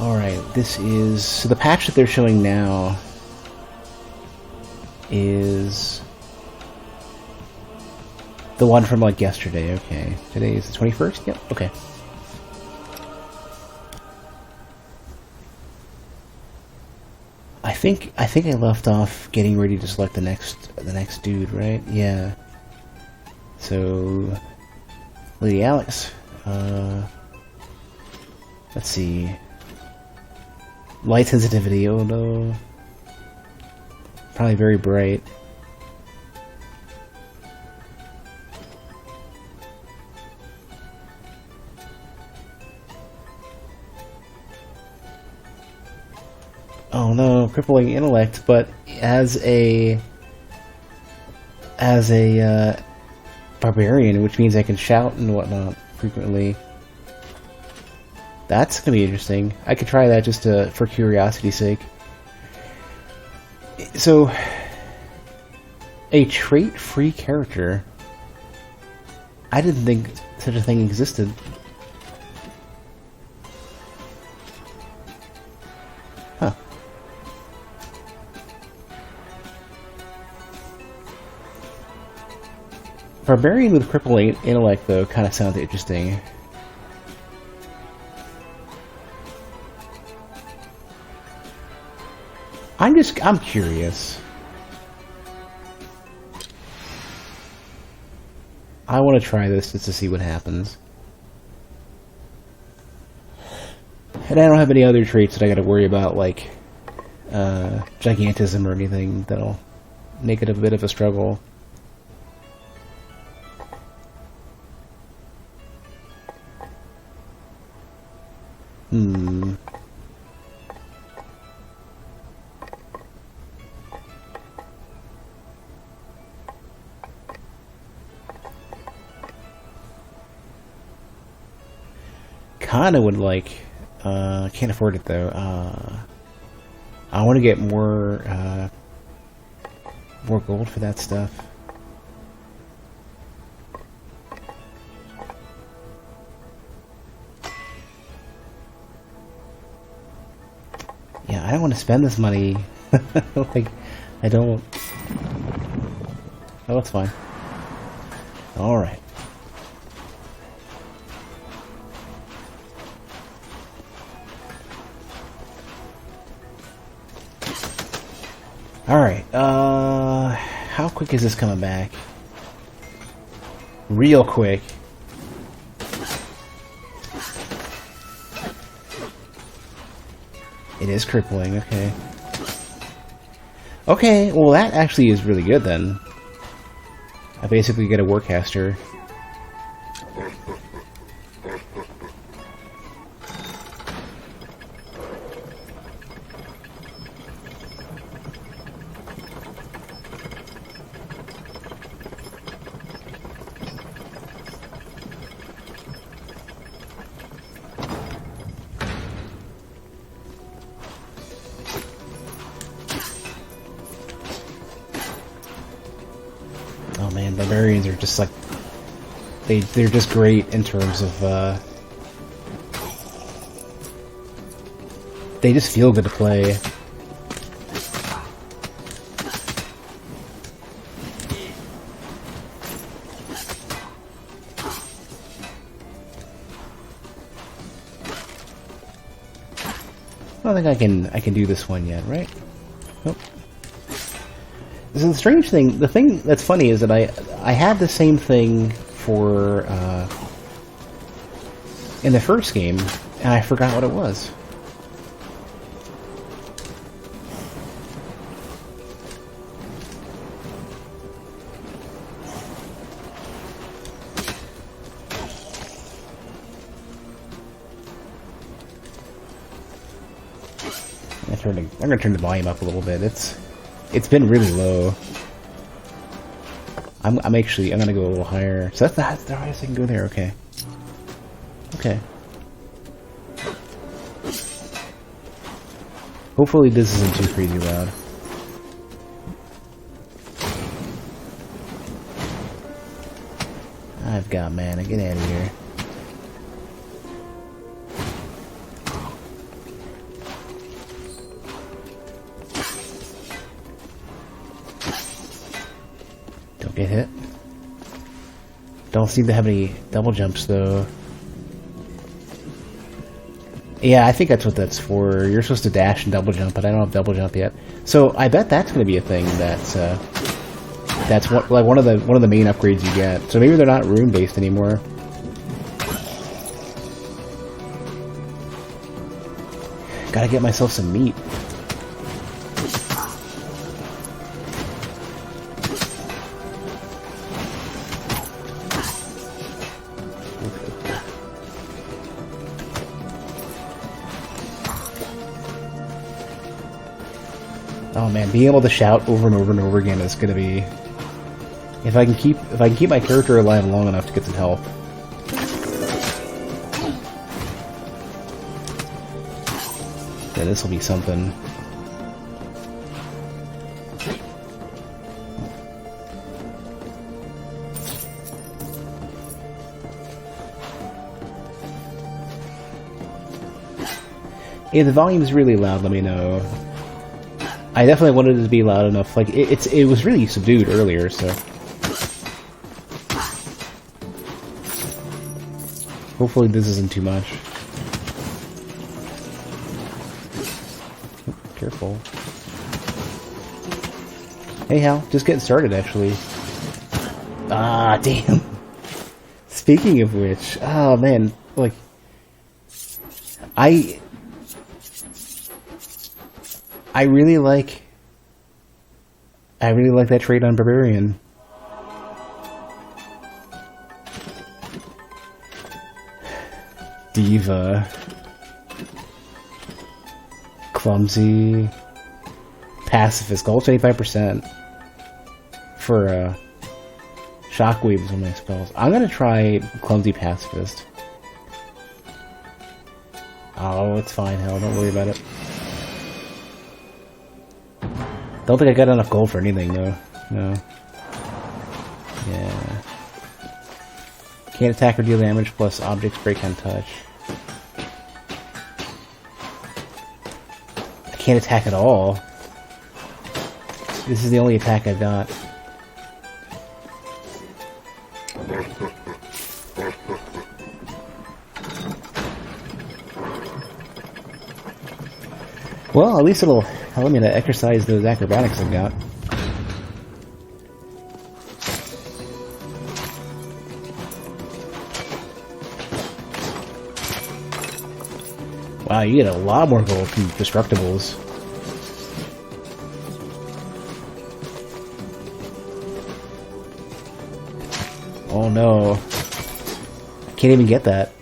Alright, this is... So the patch that they're showing now is the one from like yesterday. Okay, today is the 21st. Yep. Okay. I think I left off getting ready to select the next dude, right? Yeah. So, Lady Alex. Let's see. Light sensitivity. Oh no. Probably very bright. Oh no, crippling intellect, but as a barbarian, which means I can shout and whatnot frequently. That's gonna be interesting. I could try that just for curiosity's sake. So, a trait-free character. I didn't think such a thing existed. Huh. Barbarian with crippling intellect, though, kind of sounds interesting. I'm curious. I want to try this just to see what happens. And I don't have any other traits that I gotta worry about, like, gigantism or anything that'll make it a bit of a struggle. Kinda would like, can't afford it though. I want to get more gold for that stuff. Yeah, I don't want to spend this money. Like, I don't. Oh, it's fine. Alright. Alright, how quick is this coming back? Real quick. It is crippling, okay. Okay, well that actually is really good then. I basically get a Warcaster. Oh man, barbarians are just like they're just great in terms of they just feel good to play. I don't think I can do this one yet, right? Nope. So the strange thing, the thing that's funny is that I had the same thing for in the first game, and I forgot what it was. I'm gonna turn the volume up a little bit. It's been really low. I'm gonna go a little higher. So that's the highest I can go there. Okay. Okay. Hopefully this isn't too crazy loud. I've got mana. Get out of here. It hit. Don't seem to have any double jumps though. Yeah, I think that's what that's for. You're supposed to dash and double jump, but I don't have double jump yet. So I bet that's going to be a thing that's what, like one of the main upgrades you get. So maybe they're not rune based anymore. Gotta get myself some meat. Oh man, being able to shout over and over and over again is gonna be. If I can keep my character alive long enough to get some health. Yeah, this will be something. If the volume is really loud, let me know. I definitely wanted it to be loud enough. Like it was really subdued earlier, so hopefully this isn't too much. Careful. Hey Hal, just getting started actually. Ah, damn. Speaking of which, oh man, like I really like that trait on Barbarian. Diva. Clumsy. Pacifist. Gold 25% for shockwaves on my spells. I'm gonna try Clumsy Pacifist. Oh, it's fine, hell, don't worry about it. Don't think I got enough gold for anything, though. No. Yeah. Can't attack or deal damage, plus objects break on touch. I can't attack at all. This is the only attack I've got. Well, at least it'll allow me to exercise those acrobatics I've got. Wow, you get a lot more gold from Destructibles. Oh no. Can't even get that.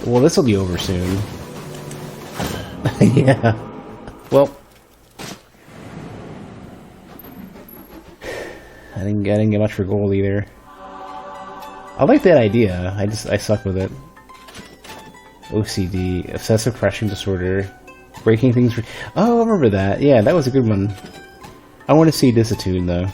Well, this will be over soon. Yeah. Well, I didn't get much for gold either. I like that idea. I suck with it. OCD, obsessive crushing disorder, breaking things. Oh, I remember that. Yeah, that was a good one. I want to see this attune though.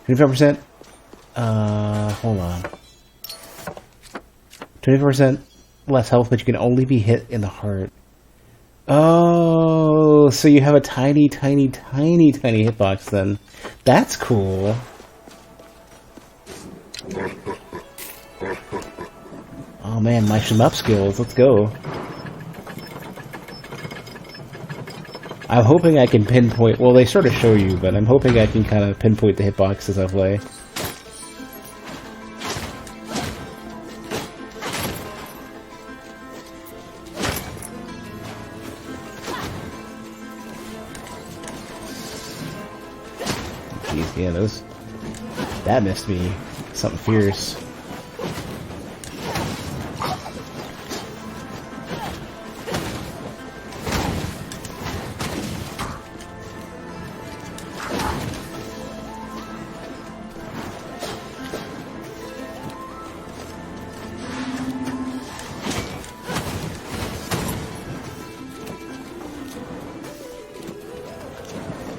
$25%. Hold on. 25% less health, but you can only be hit in the heart. Oh, so you have a tiny, tiny, tiny, tiny hitbox then. That's cool. Oh man, my shmup skills. Let's go. I'm hoping I can pinpoint... Well, they sort of show you, but I'm hoping I can kind of pinpoint the hitbox as I play. Jeez, yeah, those... That missed me. Something fierce.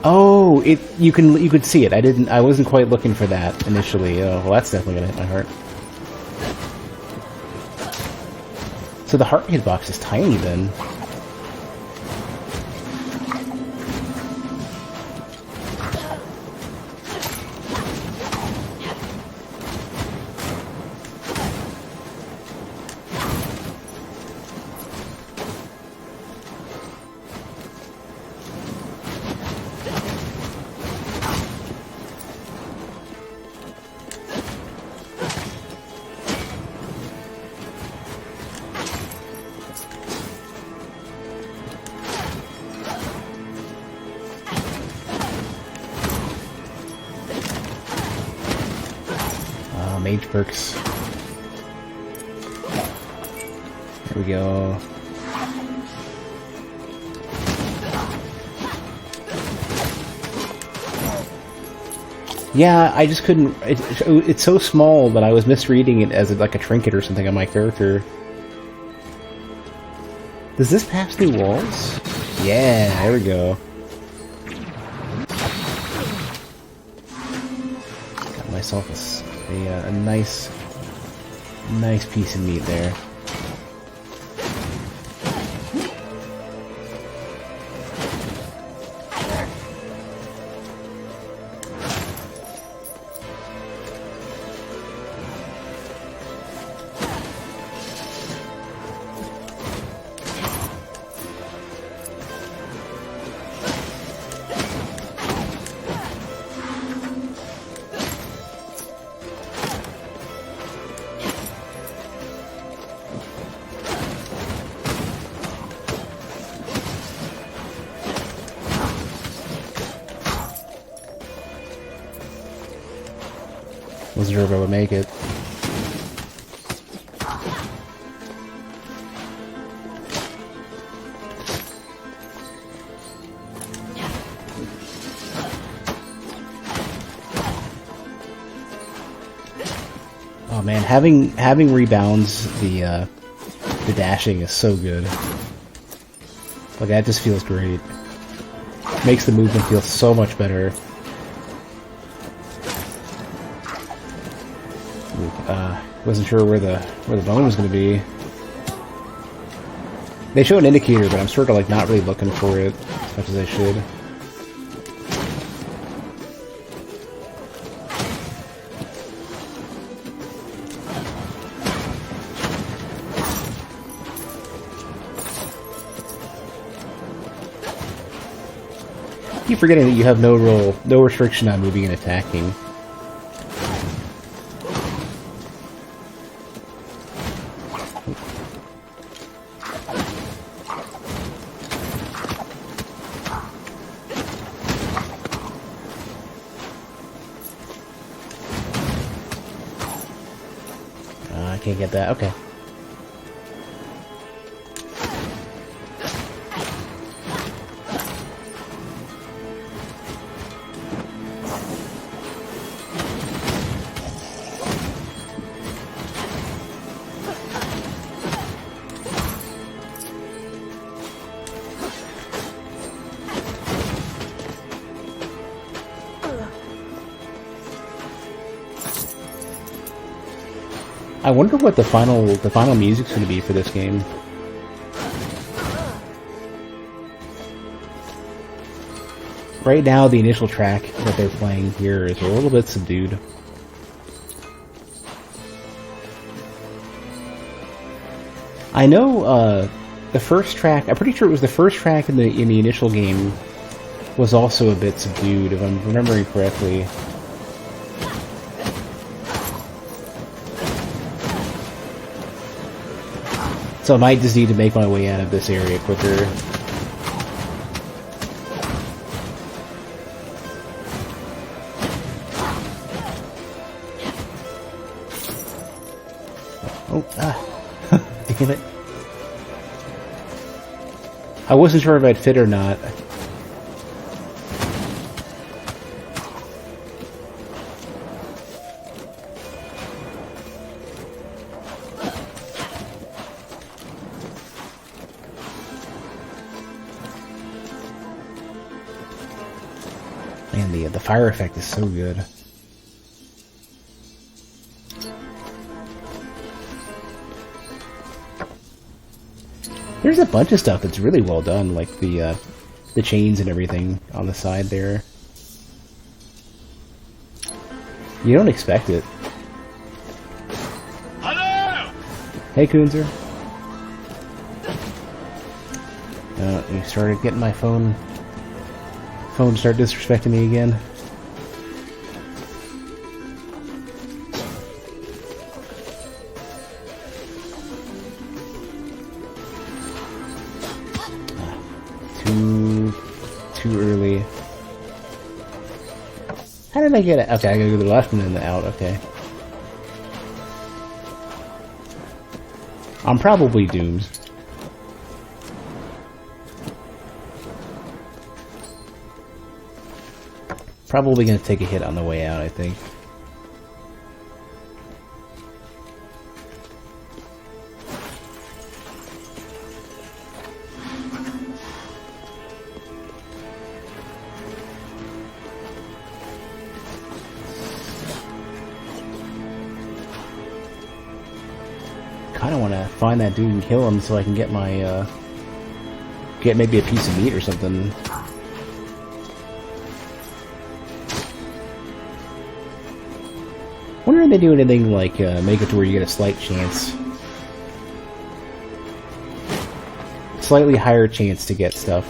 Oh, you could see it. I wasn't quite looking for that initially. Oh, well, that's definitely gonna hit my heart. So the heart hitbox is tiny then. Mage perks. There we go. Yeah, I just couldn't... It's so small that I was misreading it as like a trinket or something on my character. Does this pass through walls? Yeah, there we go. Got myself a nice piece of meat there. Wasn't sure if I would make it. Oh man, having rebounds, the dashing is so good. Like that just feels great. Makes the movement feel so much better. Wasn't sure where the bone was going to be. They show an indicator, but I'm sort of like not really looking for it as much as I should. I keep forgetting that you have no restriction on moving and attacking. I can't get that. Okay. I wonder what the final music's going to be for this game. Right now, the initial track that they're playing here is a little bit subdued. I know the first track. I'm pretty sure it was the first track in the initial game was also a bit subdued, if I'm remembering correctly. So I might just need to make my way out of this area quicker. Oh, damn it. I wasn't sure if I'd fit or not. Man, the fire effect is so good. There's a bunch of stuff that's really well done, like the chains and everything on the side there. You don't expect it. Hello! Hey, Coonzer. You started getting my phone. Phone start disrespecting me again. Too early. How did I get it? Okay, I gotta go to the left and then the out. Okay. I'm probably doomed. Probably gonna take a hit on the way out, I think. Kinda wanna find that dude and kill him so I can get my, get maybe a piece of meat or something. Wonder if they do anything like make it to where you get a slight chance, slightly higher chance to get stuff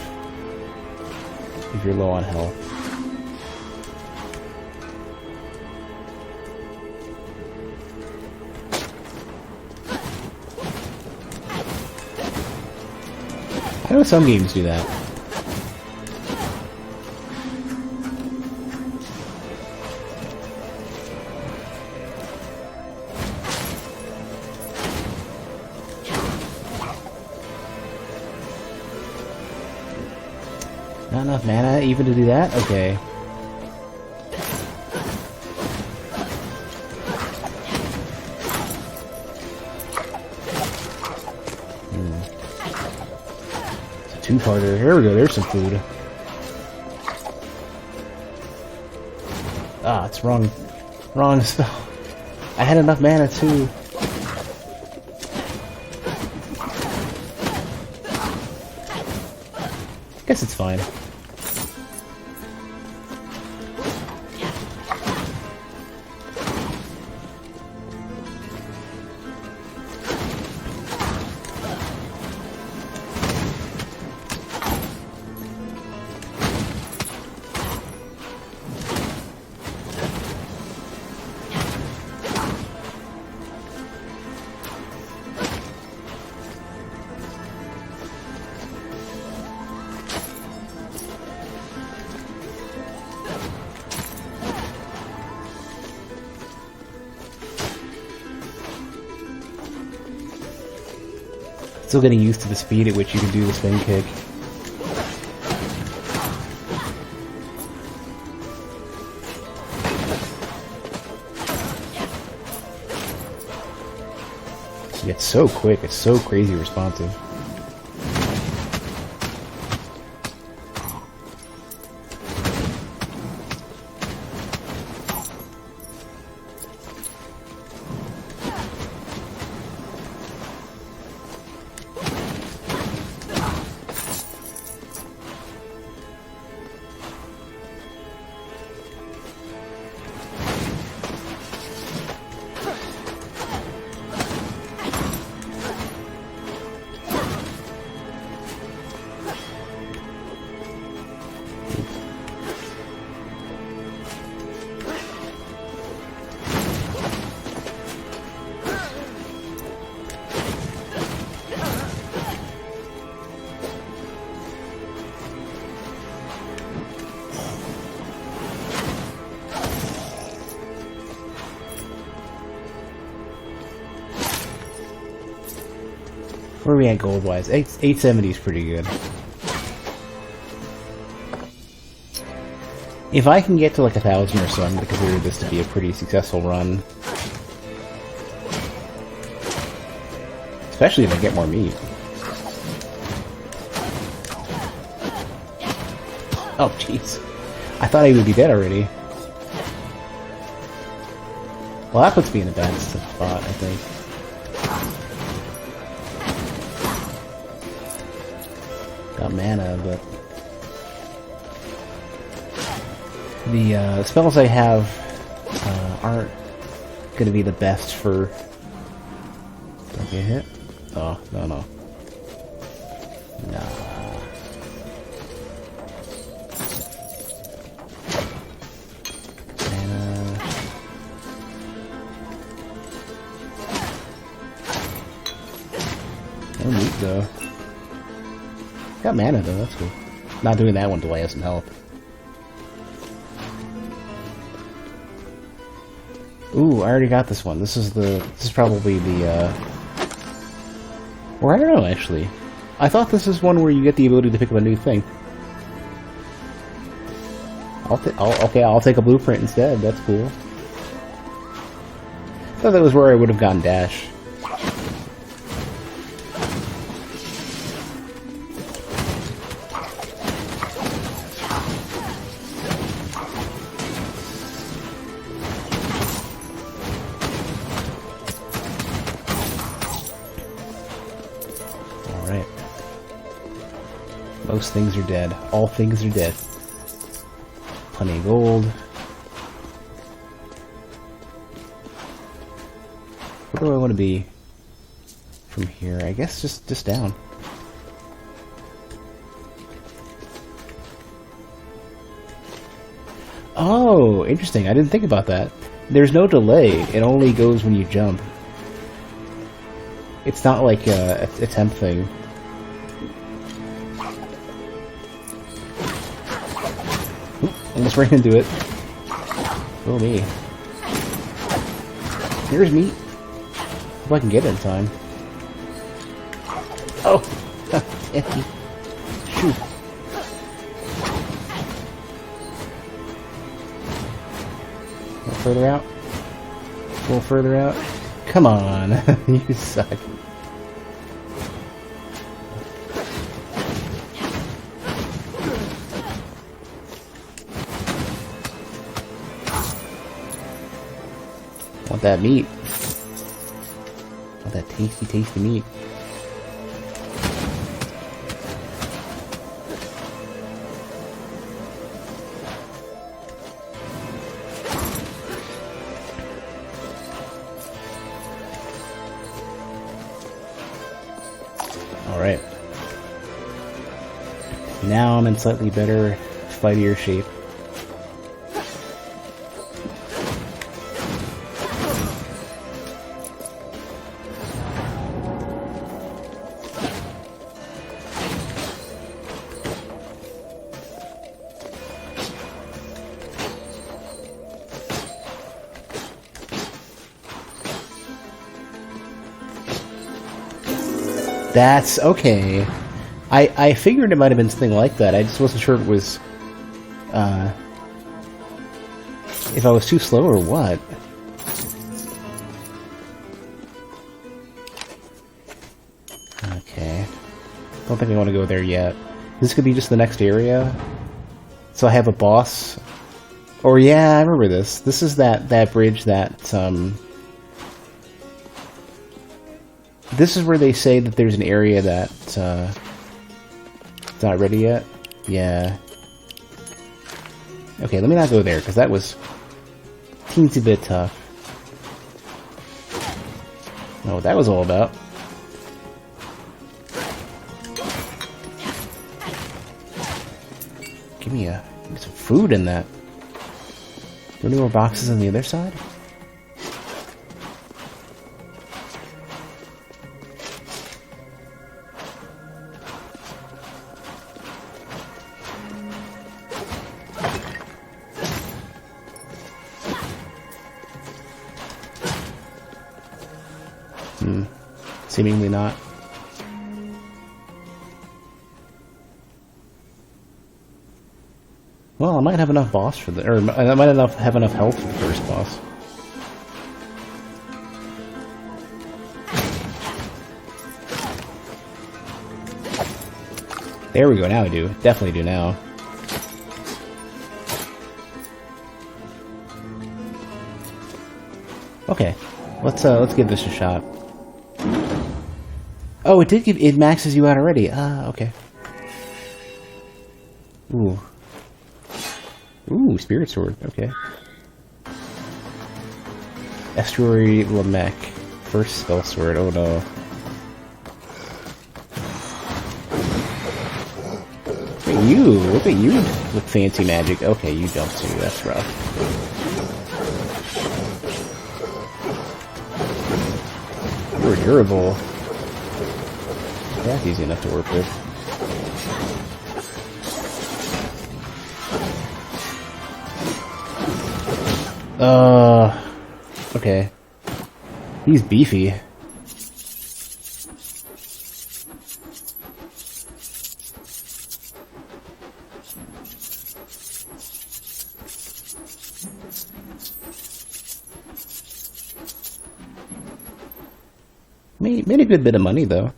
if you're low on health. I know some games do that. Not enough mana even to do that? Okay. It's a two-parter. Here we go, there's some food. Ah, it's wrong. Wrong spell. I had enough mana too. Guess it's fine. Still getting used to the speed at which you can do the spin kick. It's so quick, it's so crazy responsive. Where are we at gold-wise? 870 is pretty good. If I can get to like 1,000 or so, I'm going to consider this to be a pretty successful run. Especially if I get more meat. Oh, jeez. I thought he would be dead already. Well, that puts me in a bad spot, I think. Got mana, but... The spells I have aren't going to be the best for... Don't get hit? Oh, no. Nah. No meat though. Got mana though, that's cool. Not doing that one till I have some health. Ooh, I already got this one. This is probably the or I don't know actually. I thought this is one where you get the ability to pick up a new thing. I'll take a blueprint instead. That's cool. I thought that was where I would have gotten dash. Alright. Most things are dead. All things are dead. Plenty of gold. Where do I want to be from here? I guess just down. Oh, interesting. I didn't think about that. There's no delay. It only goes when you jump. It's not like a temp thing. Oop, almost ran into it. Oh me. Here's meat. Hope I can get it in time. Oh! Empty. Shoot. A little further out. A little further out. Come on. You suck. Want that meat. Want that tasty, tasty meat. Alright. Now I'm in slightly better, fightier shape. That's okay. I figured it might have been something like that. I just wasn't sure if it was, if I was too slow or what. Okay. Don't think I want to go there yet. This could be just the next area. So I have a boss. Or yeah, I remember this. This is that bridge that, this is where they say that there's an area that, it's not ready yet? Yeah. Okay, let me not go there, because that was teensy bit tough. I know what that was all about. Give me some food in that. Are there any more boxes on the other side? Seemingly not. Well, I might have enough boss for the, or I might have enough health for the first boss. There we go. Now I do. Definitely do now. Okay, let's give this a shot. Oh, it maxes you out already. Ah, okay. Ooh. Ooh, Spirit Sword, okay. Estuary Lamech. First spell sword, oh no. Look at you with fancy magic. Okay, you jump too, that's rough. You're durable. That's easy enough to work with. Okay. He's beefy. Made a good bit of money, though.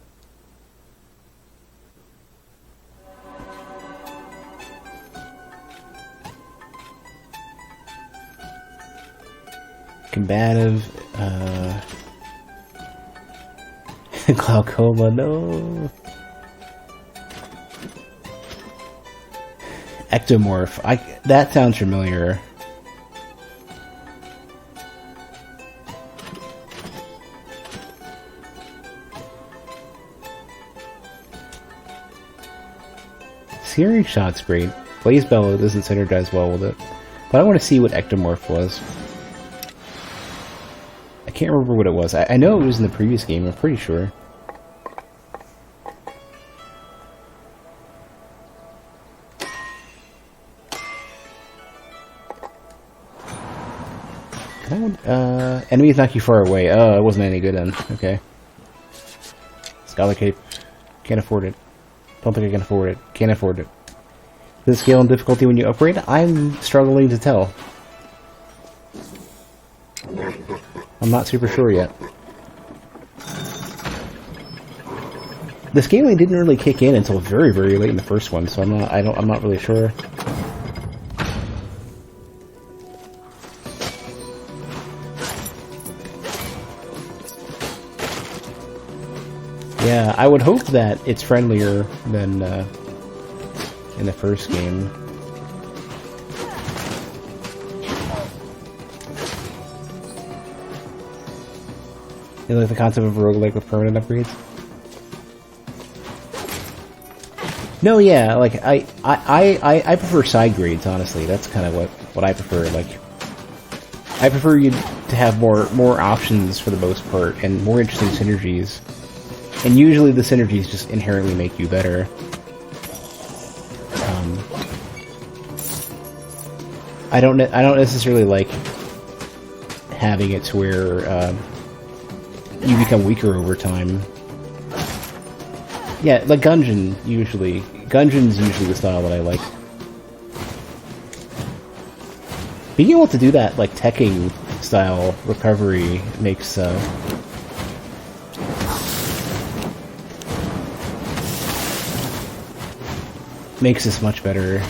Combative, glaucoma, no. Ectomorph, that sounds familiar. Searing Shot's great. Blaze Bellow doesn't synergize well with it. But I want to see what Ectomorph was. I can't remember what it was. I know it was in the previous game, I'm pretty sure. Enemies knock you far away. Oh, it wasn't any good then. Okay. Scholar Cape. Can't afford it. Don't think I can afford it. Can't afford it. Does it scale in difficulty when you upgrade? I'm struggling to tell. I'm not super sure yet. The scaling didn't really kick in until very, very late in the first one, so I'm not really sure. Yeah, I would hope that it's friendlier than in the first game. You like the concept of a roguelike with permanent upgrades? No, yeah, like I prefer side grades, honestly. That's kind of what I prefer. Like, I prefer you to have more options for the most part and more interesting synergies. And usually the synergies just inherently make you better. I don't necessarily like having it to where you become weaker over time. Yeah, like Gungeon's usually the style that I like. Being able to do that, like, teching style recovery makes this much better.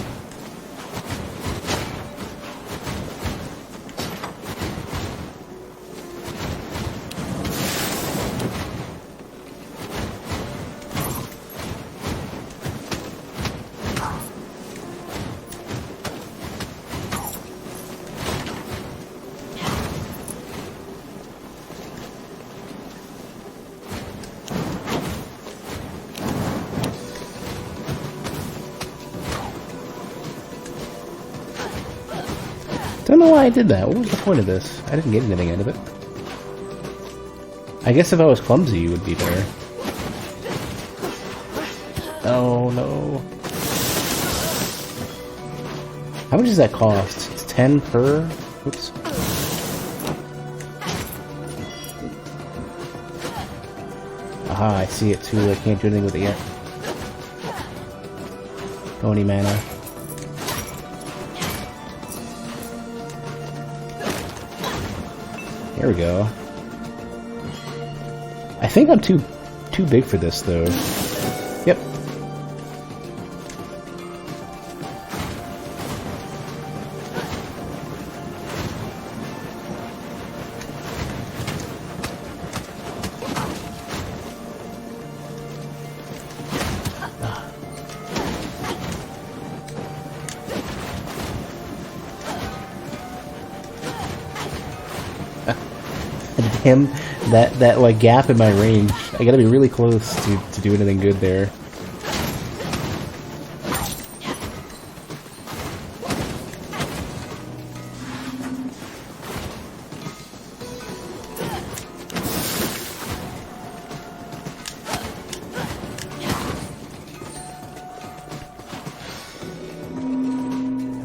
Don't know why I did that. What was the point of this? I didn't get anything out of it. I guess if I was clumsy, it would be better. Oh no. How much does that cost? It's 10 per? Oops. Aha, I see it too. I can't do anything with it yet. No any mana. There we go. I think I'm too big for this, though. Yep. him, that like gap in my range. I gotta be really close to do anything good there.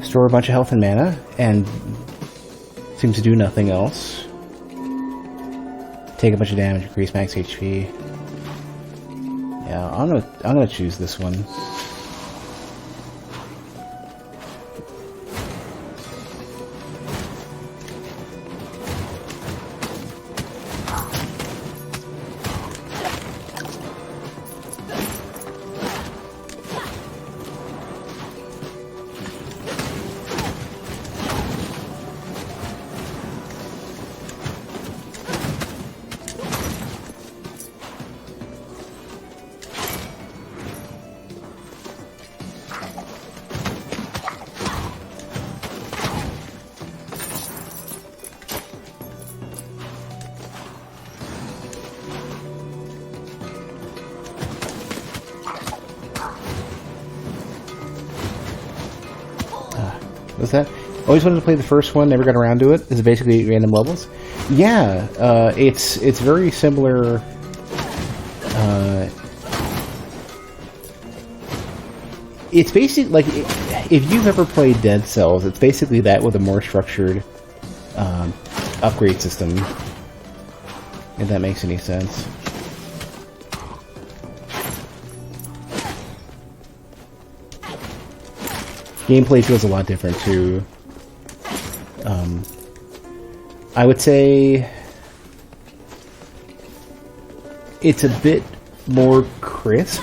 Store a bunch of health and mana, and seems to do nothing else. Take a bunch of damage, increase max HP. Yeah, I'm gonna choose this one. What's that? Always wanted to play the first one, never got around to it. Is it basically random levels? Yeah, it's very similar. It's basically like if you've ever played Dead Cells, it's basically that with a more structured upgrade system. If that makes any sense. Gameplay feels a lot different too. I would say it's a bit more crisp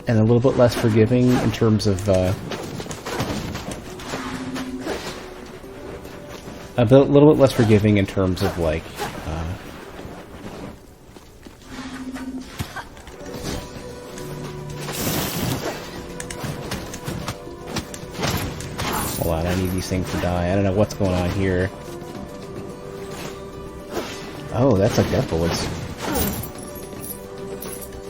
and a little bit less forgiving in terms of little bit less forgiving in terms of like hold on, I need these things to die. I don't know what's going on here. Oh, that's like death bullets.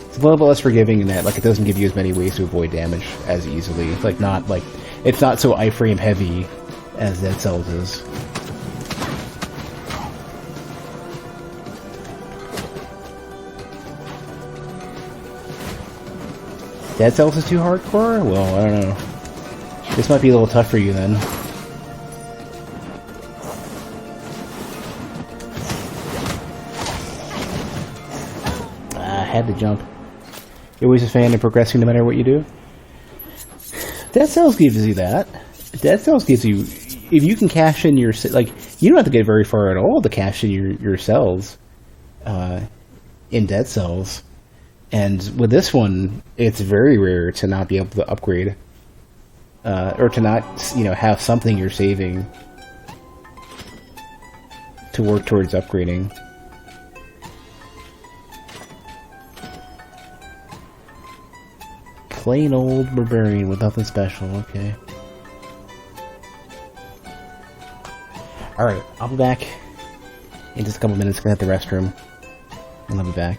It's a little bit less forgiving in that, like, it doesn't give you as many ways to avoid damage as easily. It's like not like it's not so iframe heavy as Dead Cells is. Dead Cells is too hardcore? Well, I don't know. This might be a little tough for you then. I had to jump. You're always a fan of progressing no matter what you do? Dead Cells gives you that. Dead Cells gives you... If you can cash in your... Like, you don't have to get very far at all to cash in your cells in Dead Cells. And with this one, it's very rare to not be able to upgrade. Or to not, you know, have something you're saving to work towards upgrading. Plain old barbarian with nothing special, okay. Alright, I'll be back in just a couple minutes, gonna hit the restroom, and I'll be back.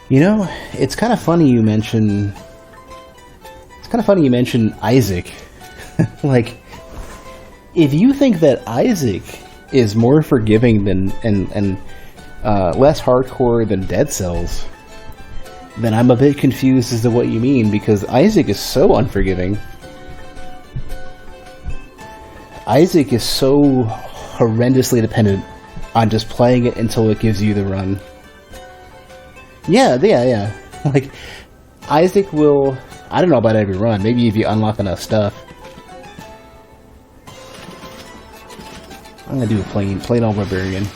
You know, it's kind of funny you mention. It's kind of funny you mention Isaac. Like, if you think that Isaac is more forgiving than and less hardcore than Dead Cells, then I'm a bit confused as to what you mean, because Isaac is so unforgiving. Isaac is so horrendously dependent on just playing it until it gives you the run. Yeah. Like, Isaac will... I don't know about every run. Maybe if you unlock enough stuff. I'm gonna do a plain old barbarian.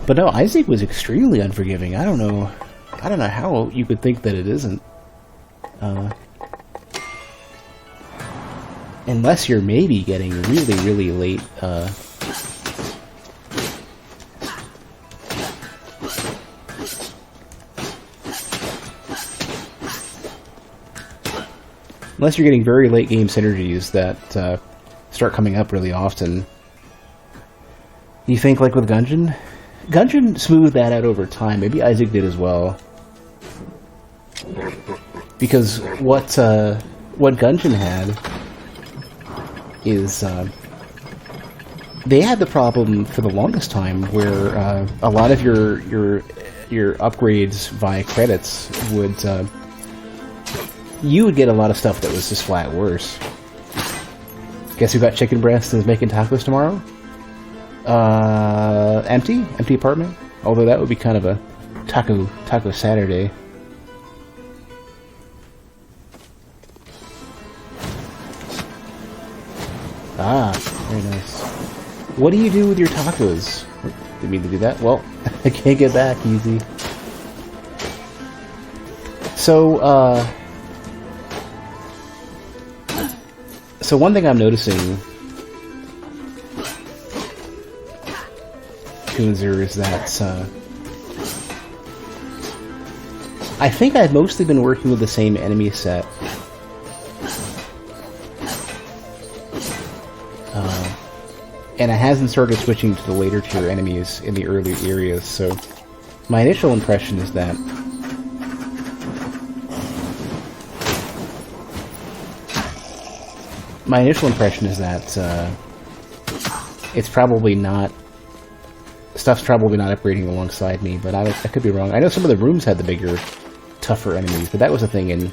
But no, Isaac was extremely unforgiving. I don't know how you could think that it isn't. Unless you're maybe getting really, really late, unless you're getting very late game synergies that start coming up really often. You think, like with Gungeon? Gungeon smoothed that out over time. Maybe Isaac did as well. Because what Gungeon had is they had the problem for the longest time where a lot of your upgrades via credits would you would get a lot of stuff that was just flat worse. Guess who got chicken breast and is making tacos tomorrow? Empty apartment. Although that would be kind of a taco Saturday. Ah, very nice. What do you do with your tacos? Didn't mean to do that. Well, I can't get back easy. So, so one thing I'm noticing, Kunzer, is that I think I've mostly been working with the same enemy set. And it hasn't started switching to the later tier enemies in the early areas, so my initial impression is that it's probably not... Stuff's probably not upgrading alongside me, but I could be wrong. I know some of the rooms had the bigger, tougher enemies, but that was a thing in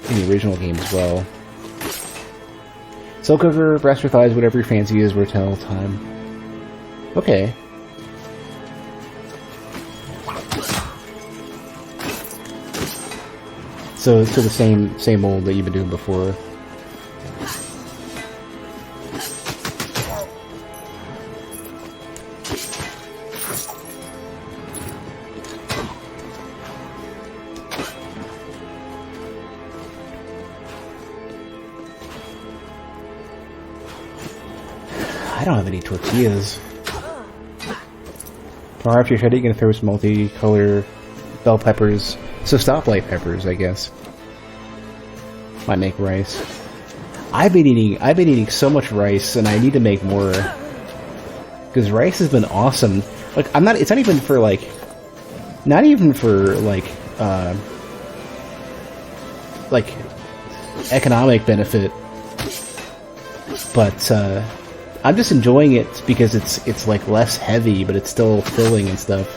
the original game as well. Soul cooker, breast or thighs, whatever your fancy is, Rotel time. Okay. So the same old that you've been doing before. I don't have any tortillas. Tomorrow after you're ready, you're gonna throw some multicolor bell peppers. So stoplight peppers, I guess. Might make rice. I've been eating so much rice, and I need to make more. Because rice has been awesome. Like, it's not even for, like... Not even for, like economic benefit. But, I'm just enjoying it because it's like less heavy, but it's still filling and stuff.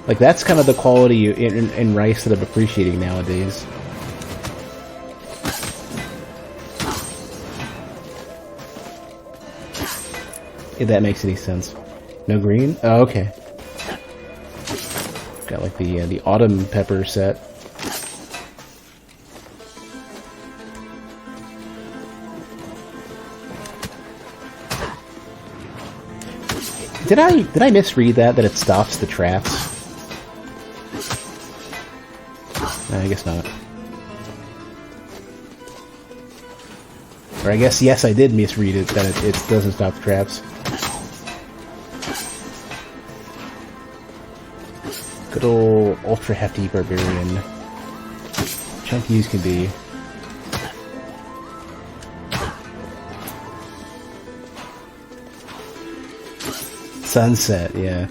Like, that's kind of the quality in rice that I'm appreciating nowadays. If that makes any sense. No green? Oh, okay. Got like the autumn pepper set. Did I misread that it stops the traps? No, I guess not. Or I guess, yes, I did misread it, that it doesn't stop the traps. Good old ultra hefty barbarian. Chunky as can be. Sunset, yeah.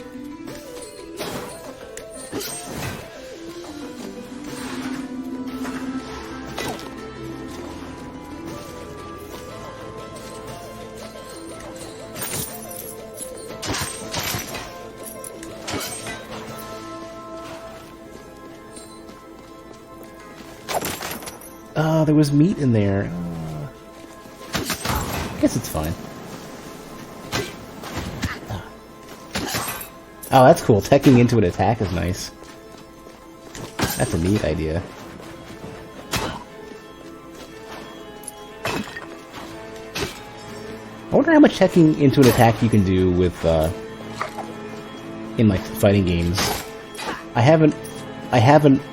Oh, there was meat in there. I guess it's fine. Oh, that's cool. Teching into an attack is nice. That's a neat idea. I wonder how much teching into an attack you can do with, in like fighting games. I haven't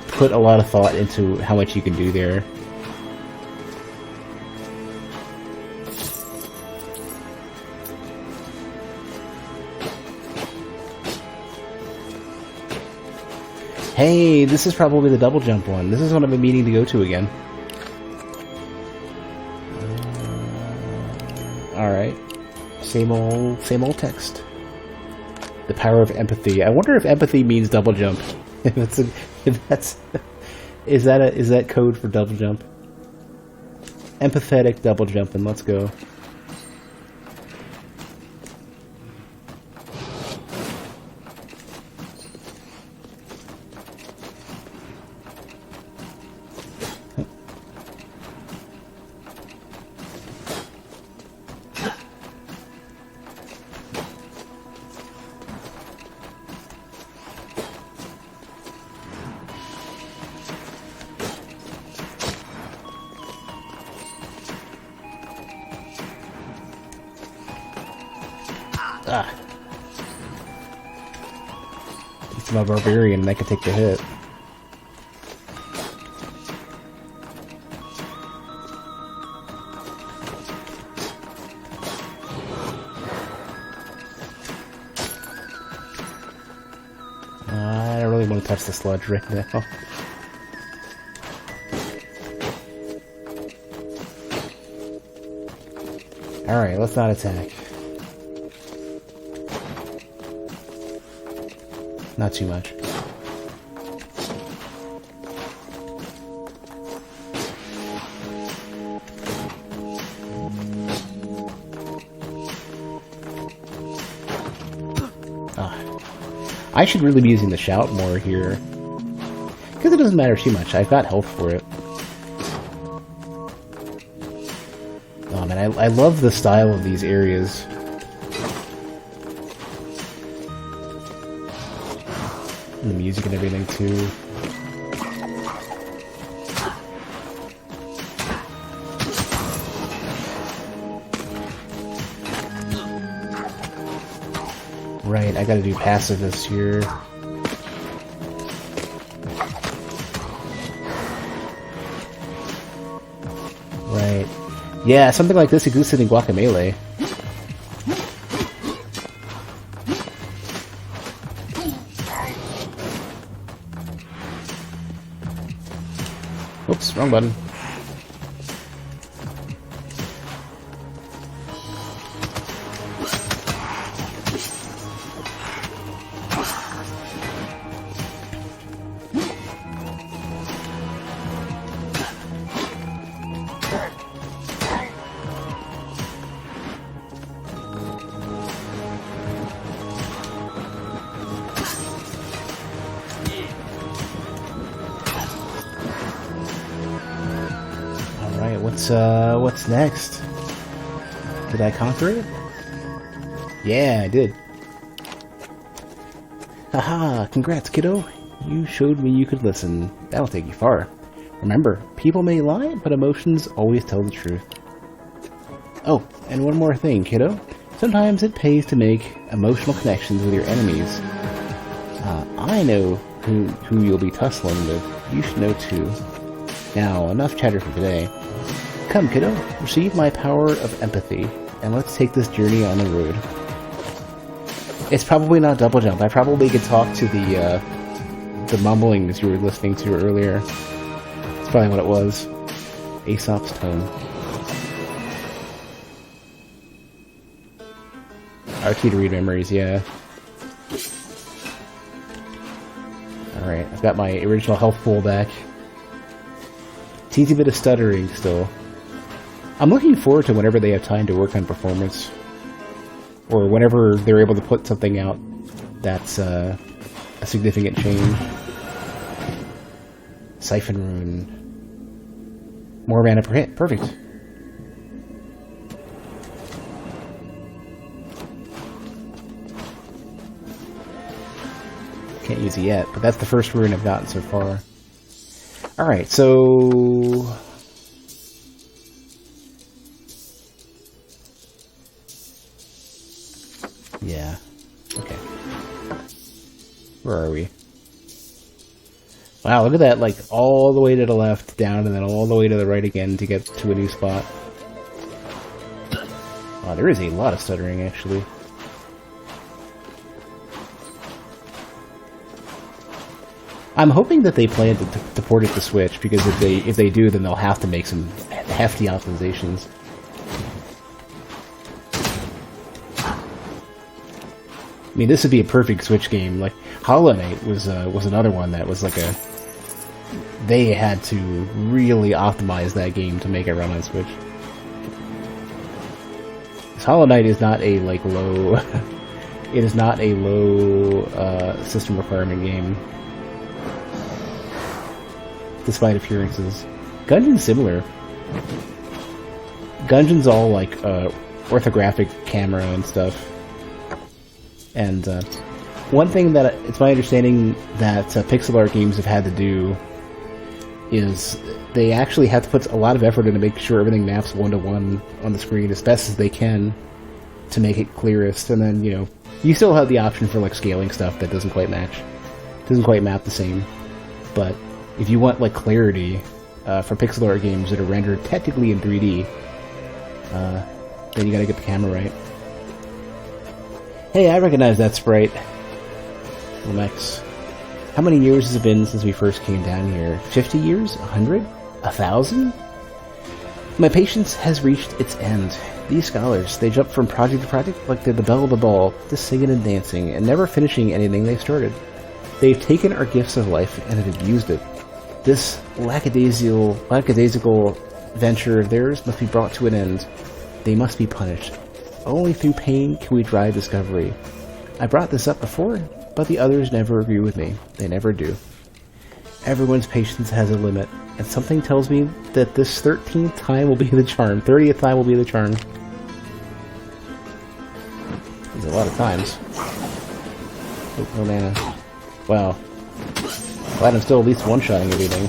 put a lot of thought into how much you can do there. Hey, this is probably the double jump one. This is what I've been meaning to go to again. Alright. Same old text. The power of empathy. I wonder if empathy means double jump. Is that code for double jump? Empathetic double jumping, let's go. Ah. It's my barbarian and I can take the hit. I don't really want to touch the sludge right now. Alright, let's not attack. Not too much. I should really be using the shout more here. Because it doesn't matter too much. I've got health for it. Oh man, I love the style of these areas. And the music and everything too. Right, I gotta do pacifist here. Right. Yeah, something like this existed in Guacamelee. Oops, wrong button. What's next? Did I conquer it? Yeah, I did. Haha, congrats, kiddo. You showed me you could listen. That'll take you far. Remember, people may lie, but emotions always tell the truth. Oh, and one more thing, kiddo. Sometimes it pays to make emotional connections with your enemies. I know who you'll be tussling with. You should know too. Now, enough chatter for today. Come, kiddo, receive my power of empathy, and let's take this journey on the road. It's probably not double jump. I probably could talk to the mumblings you were listening to earlier. That's probably what it was. Aesop's tone. RT to read memories, yeah. Alright, I've got my original health pool back. Teensy bit of stuttering still. I'm looking forward to whenever they have time to work on performance. Or whenever they're able to put something out that's a significant change. Siphon Rune. More mana per hit. Perfect. Can't use it yet, but that's the first rune I've gotten so far. Alright, so... yeah. Okay. Where are we? Wow, look at that, like, all the way to the left, down, and then all the way to the right again to get to a new spot. Wow, there is a lot of stuttering, actually. I'm hoping that they plan to port it to Switch, because if they do, then they'll have to make some hefty optimizations. I mean, this would be a perfect Switch game. Like, Hollow Knight was another one that was like a... they had to really optimize that game to make it run on Switch. Because Hollow Knight is not a, like, low... it is not a low system requirement game. Despite appearances. Gungeon's similar. Gungeon's all, like, orthographic camera and stuff. And one thing that it's my understanding that pixel art games have had to do is they actually have to put a lot of effort into making sure everything maps one-to-one on the screen as best as they can to make it clearest. And then, you know, you still have the option for, like, scaling stuff that doesn't quite match. Doesn't quite map the same. But if you want, like, clarity for pixel art games that are rendered technically in 3D, then you gotta get the camera right. Hey, I recognize that sprite. Lemex. How many years has it been since we first came down here? 50 years? 100? 1,000? My patience has reached its end. These scholars, they jump from project to project like they're the belle of the ball, just singing and dancing, and never finishing anything they started. They've taken our gifts of life and have abused it. This lackadaisical venture of theirs must be brought to an end. They must be punished. Only through pain can we drive discovery. I brought this up before, but the others never agree with me. They never do. Everyone's patience has a limit, and something tells me that this 13th time will be the charm. 30th time will be the charm. There's a lot of times. Oh, no mana. Wow. Glad I'm still at least one-shotting everything.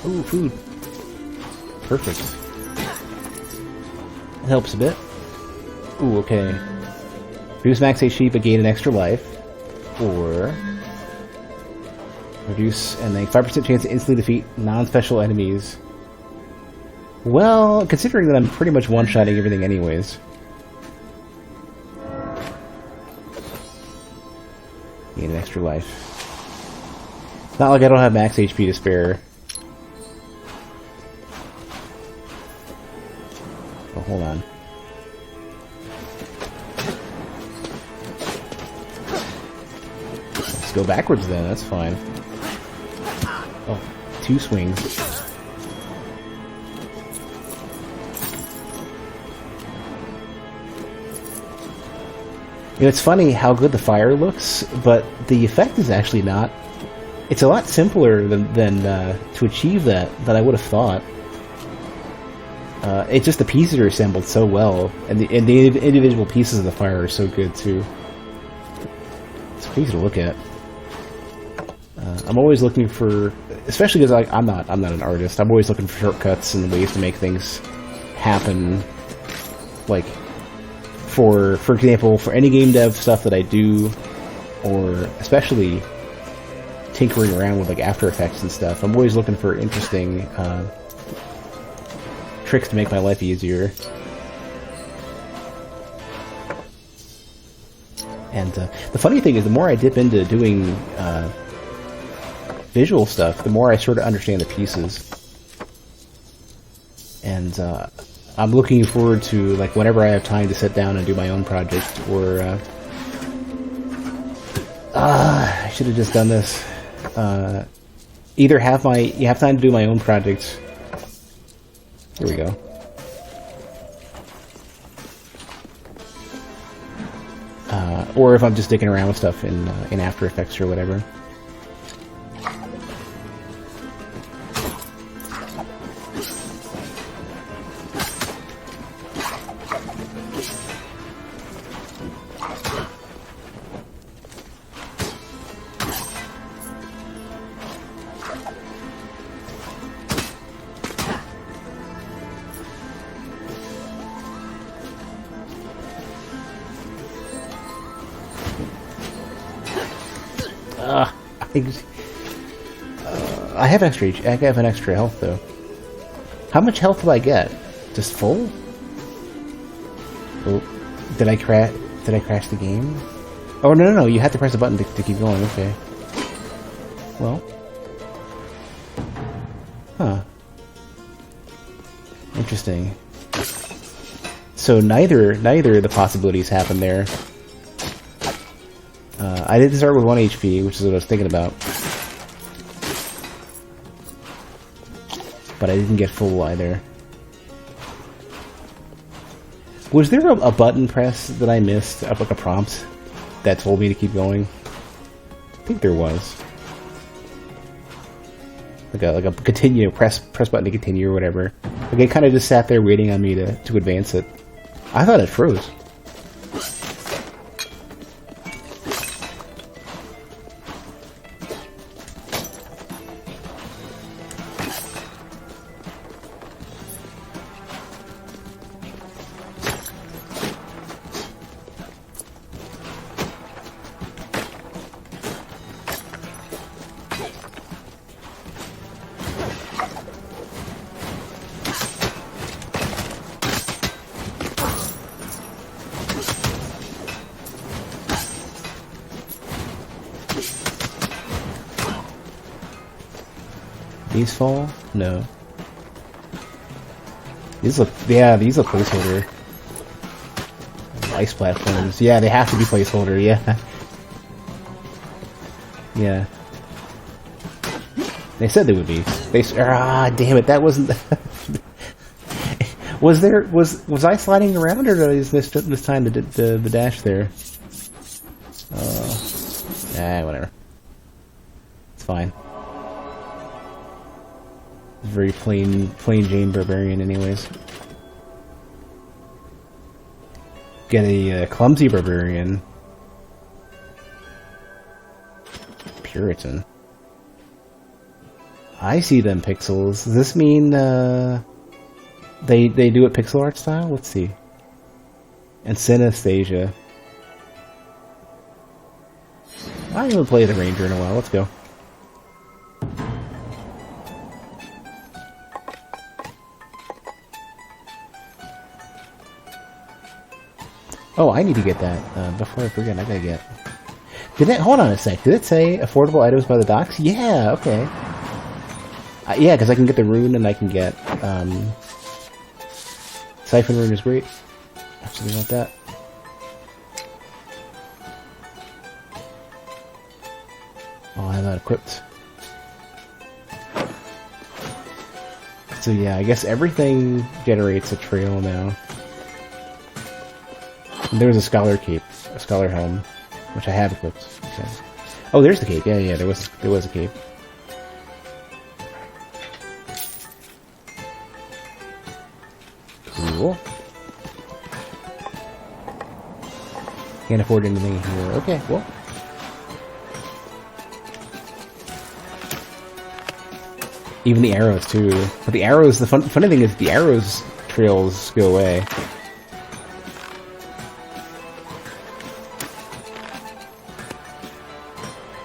Ooh, food. Perfect. It helps a bit. Ooh, okay. Reduce max HP but gain an extra life. Or... reduce and then 5% chance to instantly defeat non-special enemies. Well, considering that I'm pretty much one-shotting everything anyways. Gain an extra life. It's not like I don't have max HP to spare. Oh, hold on. Let's go backwards then, that's fine. Oh, 2 swings. You know, it's funny how good the fire looks, but the effect is actually not. It's a lot simpler than to achieve that I would have thought. It's just the pieces are assembled so well, and the individual pieces of the fire are so good too. It's crazy to look at. I'm always looking for, especially because I'm not an artist. I'm always looking for shortcuts and ways to make things happen. Like, for example, for any game dev stuff that I do, or especially tinkering around with like After Effects and stuff, I'm always looking for interesting tricks to make my life easier. And the funny thing is, the more I dip into doing visual stuff, the more I sort of understand the pieces. And I'm looking forward to, like, whenever I have time to sit down and do my own project, or, I should have just done this. Either you have time to do my own projects. Here we go. Or if I'm just dicking around with stuff in After Effects or whatever. I have extra. I have an extra health though. How much health do I get? Just full? Oh, did I crash? Did I crash the game? Oh no! You have to press a button to keep going. Okay. Well. Huh. Interesting. So neither of the possibilities happened there. I didn't start with 1 HP, which is what I was thinking about. But I didn't get full either. Was there a button press that I missed, like a prompt, that told me to keep going? I think there was. Like a continue, press button to continue or whatever. Like it kind of just sat there waiting on me to advance it. I thought it froze. These fall? No. These look placeholder. Ice platforms. Yeah, they have to be placeholder, yeah. Yeah. They said they would be. Damn it, that wasn't... Was I sliding around, or did I just miss time the dash there? Whatever. It's fine. Very plain Jane barbarian anyways. Get a clumsy barbarian. Puritan. I see them pixels. Does this mean they do it pixel art style? Let's see. And synesthesia. I haven't played the Ranger in a while. Let's go. Oh, I need to get that before I forget. I gotta get. Hold on a sec. Did it say affordable items by the docks? Yeah. Okay. Yeah, because I can get the rune and I can get siphon rune is great. Absolutely want that. Oh, I have that equipped. So yeah, I guess everything generates a trail now. And there was a scholar cape, a scholar helm, which I have equipped. So. Oh, there's the cape. Yeah, there was a cape. Cool. Can't afford anything here. Okay, well. Even the arrows too. But the arrows, the funny thing is the arrows trails go away.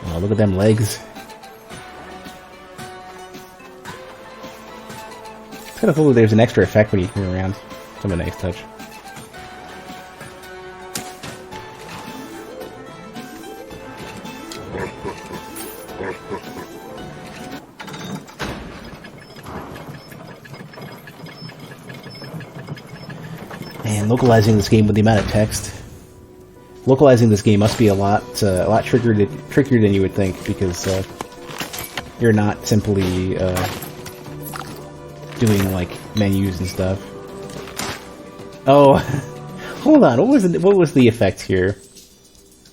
Oh, look at them legs. It's kind of cool that there's an extra effect when you turn around. Some a nice touch. Man, localizing this game with the amount of text. Localizing this game must be a lot trickier than you would think, because you're not simply doing like menus and stuff. Oh, hold on. What was the effect here?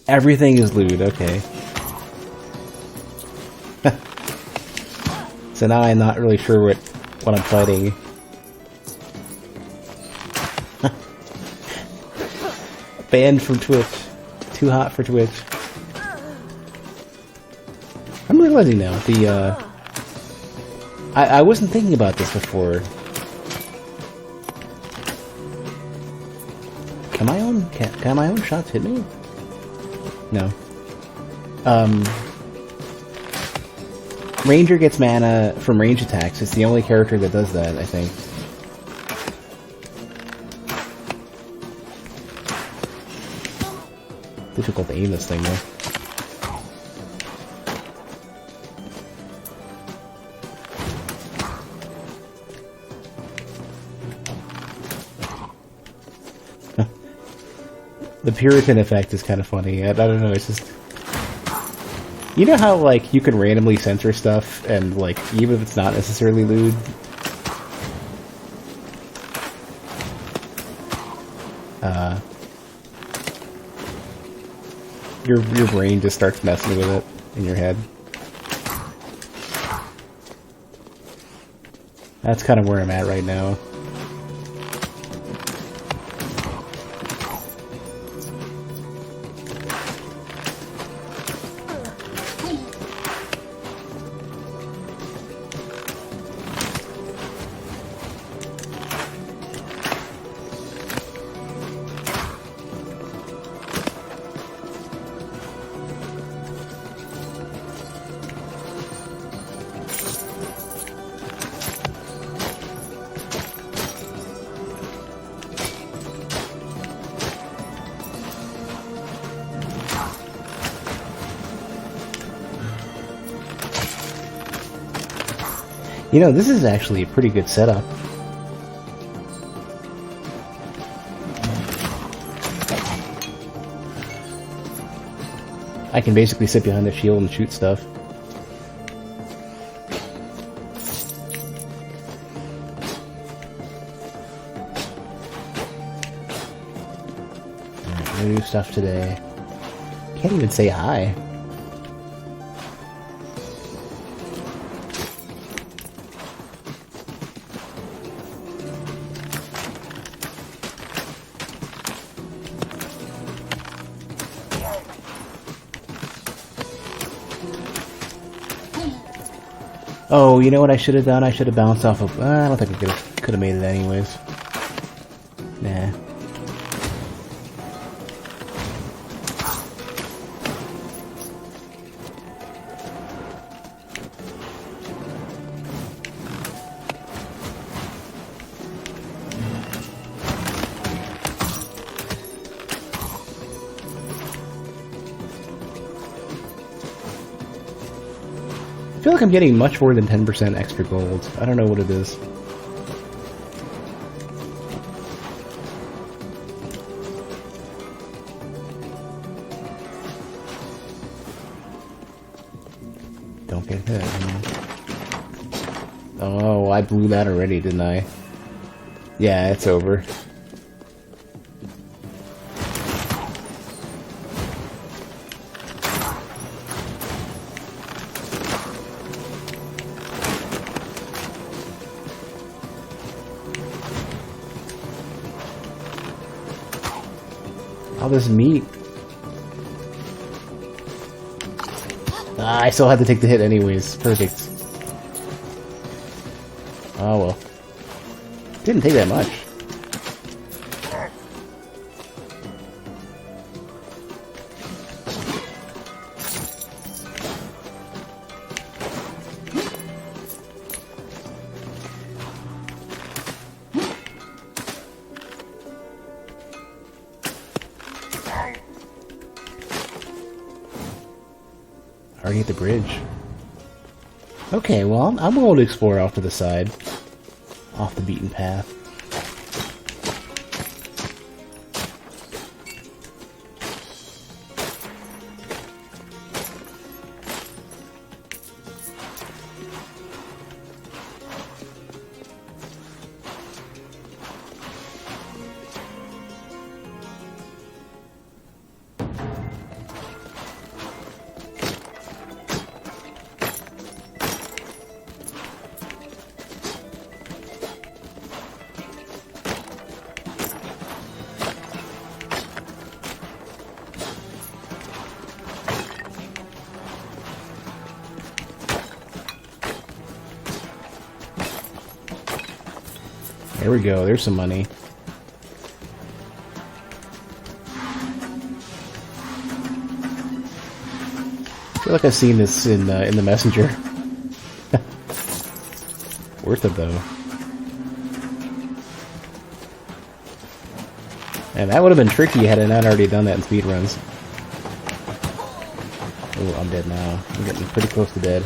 Everything is lewd. Okay. So now I'm not really sure what I'm fighting. Banned from Twitch. Too hot for Twitch. I'm realizing now, I wasn't thinking about this before. Can my own shots hit me? No. Ranger gets mana from range attacks. It's the only character that does that, I think. Difficult to aim this thing, though. The Puritan effect is kind of funny. I don't know, it's just... You know how, like, you can randomly censor stuff, and, like, even if it's not necessarily lewd? Your brain just starts messing with it in your head. That's kind of where I'm at right now. You know, this is actually a pretty good setup. I can basically sit behind the shield and shoot stuff. Alright, no new stuff today. Can't even say hi. Oh, you know what I should have done? I should have bounced off of... I don't think I could have made it anyways. Nah. I feel like I'm getting much more than 10% extra gold. I don't know what it is. Don't get hit. Oh, I blew that already, didn't I? Yeah, it's over. All this meat. Ah, I still had to take the hit anyways. Perfect. Oh well. Didn't take that much. Already at the bridge. Okay, well, I'm going to explore off to the side. Off the beaten path. There we go. There's some money. I feel like I've seen this in the messenger. Worth it though. And that would have been tricky had I not already done that in speedruns. Oh, I'm dead now. I'm getting pretty close to dead.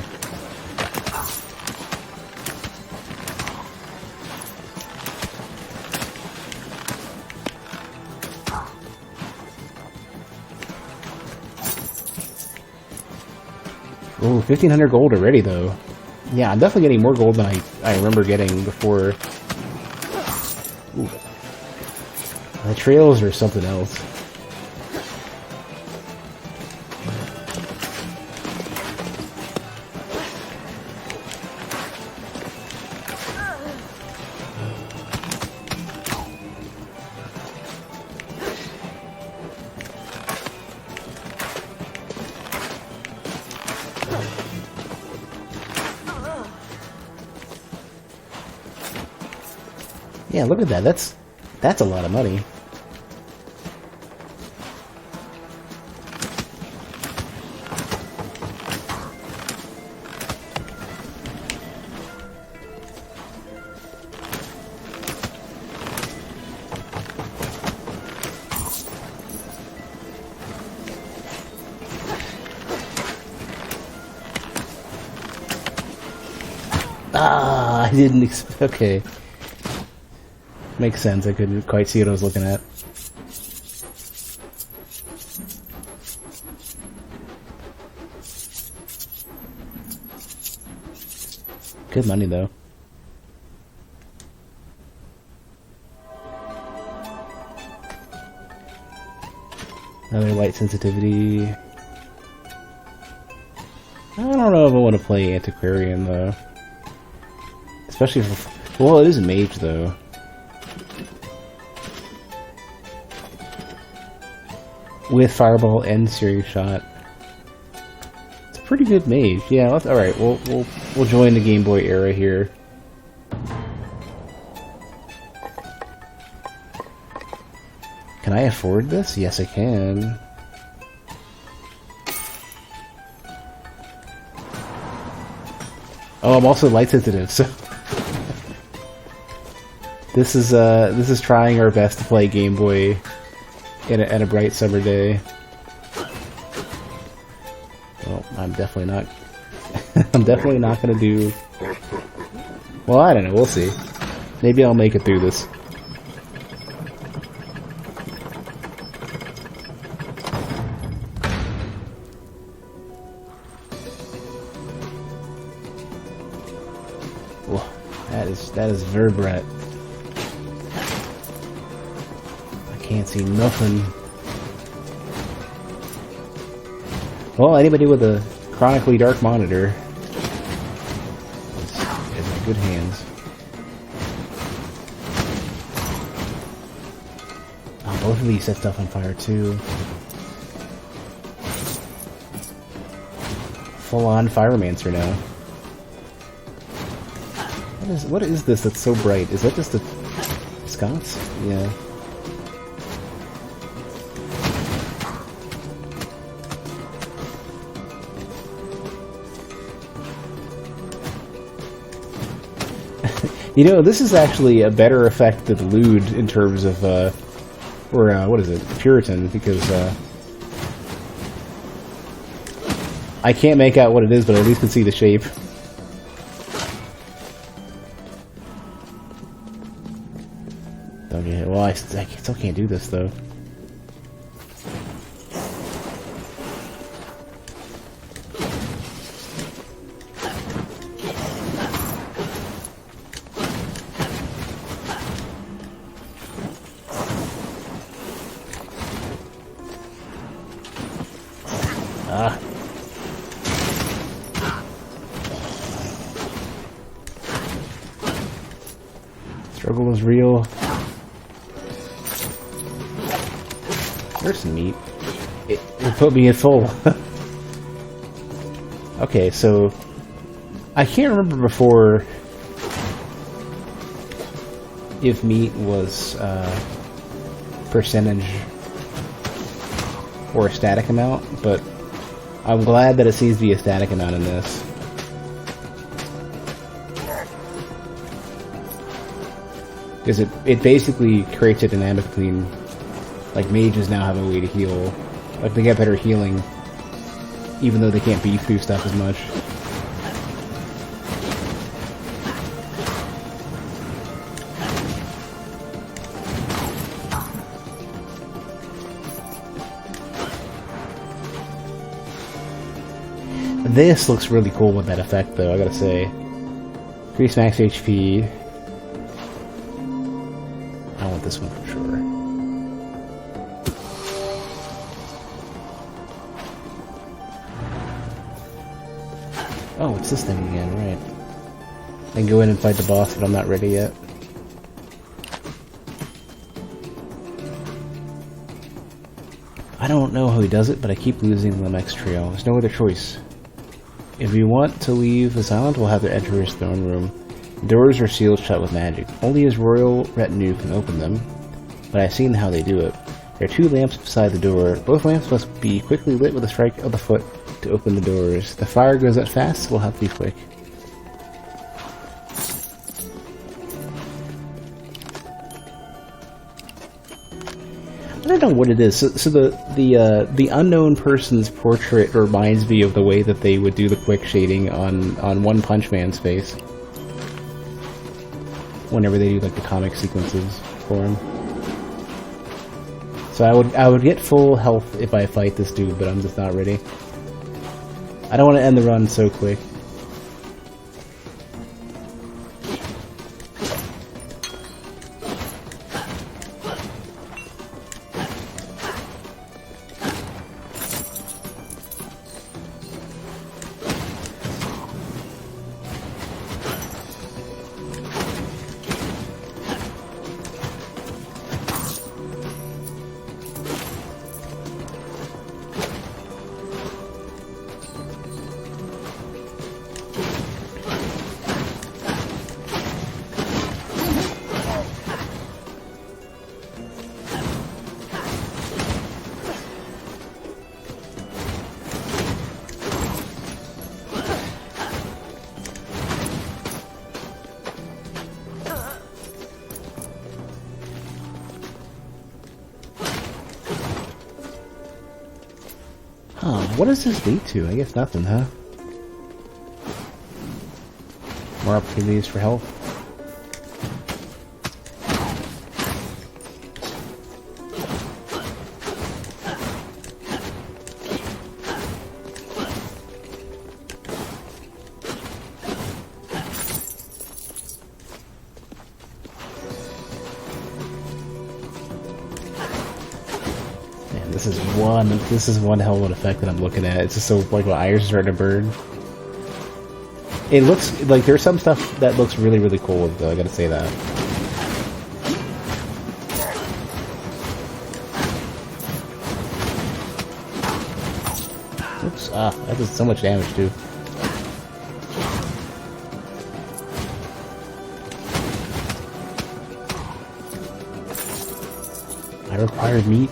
Oh, 1,500 gold already, though. Yeah, I'm definitely getting more gold than I remember getting before. Ooh. The trails are something else. Yeah, look at that. That's a lot of money. Ah, I didn't expect. Okay. Makes sense. I couldn't quite see what I was looking at. Good money, though. Another light sensitivity. I don't know if I want to play Antiquarian, though. Especially for... Well, it is a mage, though. With Fireball and Series Shot. It's a pretty good mage. Yeah, let's, alright, we'll join the Game Boy era here. Can I afford this? Yes, I can. Oh, I'm also light sensitive, so this is trying our best to play Game Boy at a bright summer day. Well, I'm definitely not. I'm definitely not gonna do. Well, I don't know. We'll see. Maybe I'll make it through this. Whoa, that is very bright. Can't see nothing. Well, anybody with a chronically dark monitor is in good hands. Oh, both of these set stuff on fire too. Full-on Pyromancer now. What is this that's so bright? Is that just a sconce? Yeah. You know, this is actually a better effect than Lewd in terms of, what is it, Puritan, because, I can't make out what it is, but I at least can see the shape. Okay, well, I still can't do this, though. Ah. Struggle is real. There's some meat. It put me at full. Okay, so I can't remember before. if meat was percentage or a static amount, but I'm glad that it seems to be a static amount in this. Because it basically creates a dynamic between, like, mages now have a way to heal. Like, they get better healing, even though they can't beef through stuff as much. This looks really cool with that effect, though, I gotta say. Increase max HP. I want this one for sure. Oh, it's this thing again, right. I can go in and fight the boss, but I'm not ready yet. I don't know how he does it, but I keep losing the next trio. There's no other choice. If you want to leave the Silent, we'll have to enter his throne room. Doors are sealed shut with magic. Only his royal retinue can open them, but I've seen how they do it. There are 2 lamps beside the door. Both lamps must be quickly lit with a strike of the foot to open the doors. The fire goes out fast, so we'll have to be quick. I don't know what it is. So the unknown person's portrait reminds me of the way that they would do the quick shading on One Punch Man's face whenever they do like the comic sequences for him. So I would get full health if I fight this dude, but I'm just not ready. I don't want to end the run so quick. Huh, what does this lead to? I guess nothing, huh? More opportunities for health. This is one hell of an effect that I'm looking at. It's just so, like, my eyes are starting to burn. It looks like there's some stuff that looks really, really cool, though, I gotta say that. Oops, that does so much damage, too. I require meat.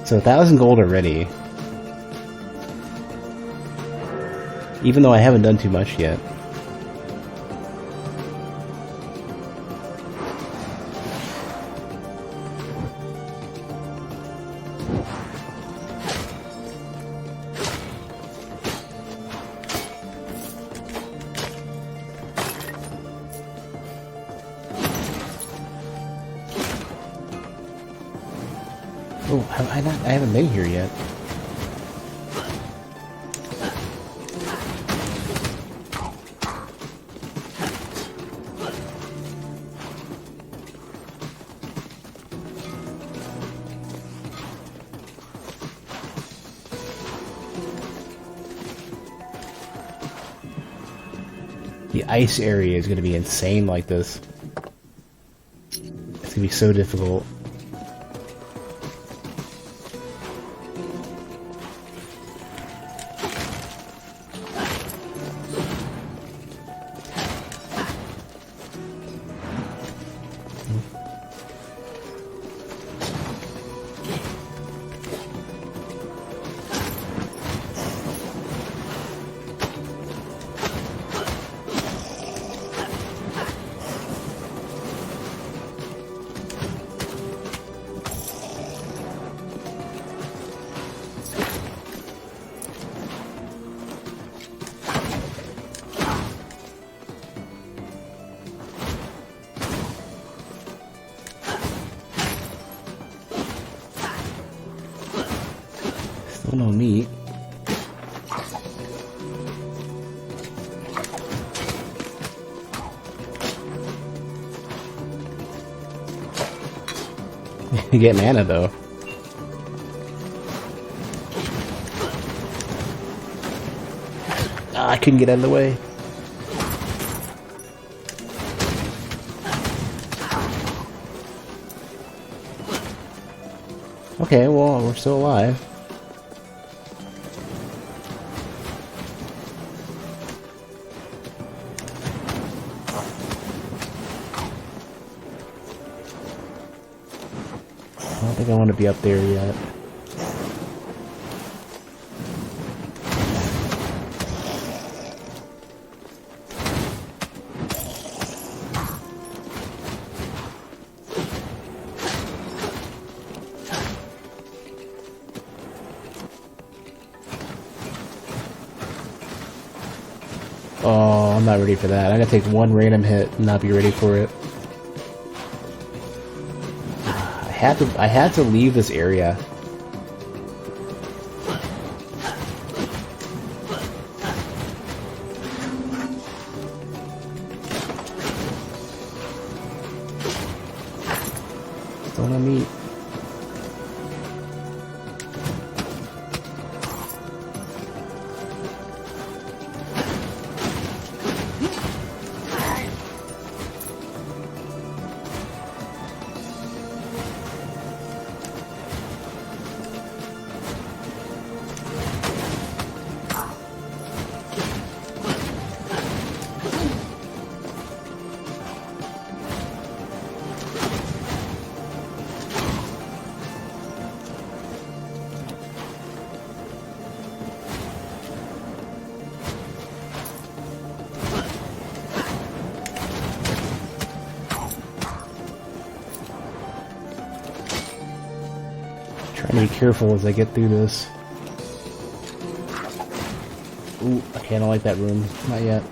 So 1,000 gold already. Even though I haven't done too much yet. Oh, I haven't been here yet. The ice area is going to be insane like this. It's going to be so difficult. Still no meat. You get mana though. Ah, I couldn't get out of the way. Okay, well, we're still alive. I don't think I want to be up there yet. Oh, I'm not ready for that. I'm gonna take one random hit and not be ready for it. I had to leave this area. Still no meat. Trying to be careful as I get through this. Ooh, okay, I don't like that room. Not yet.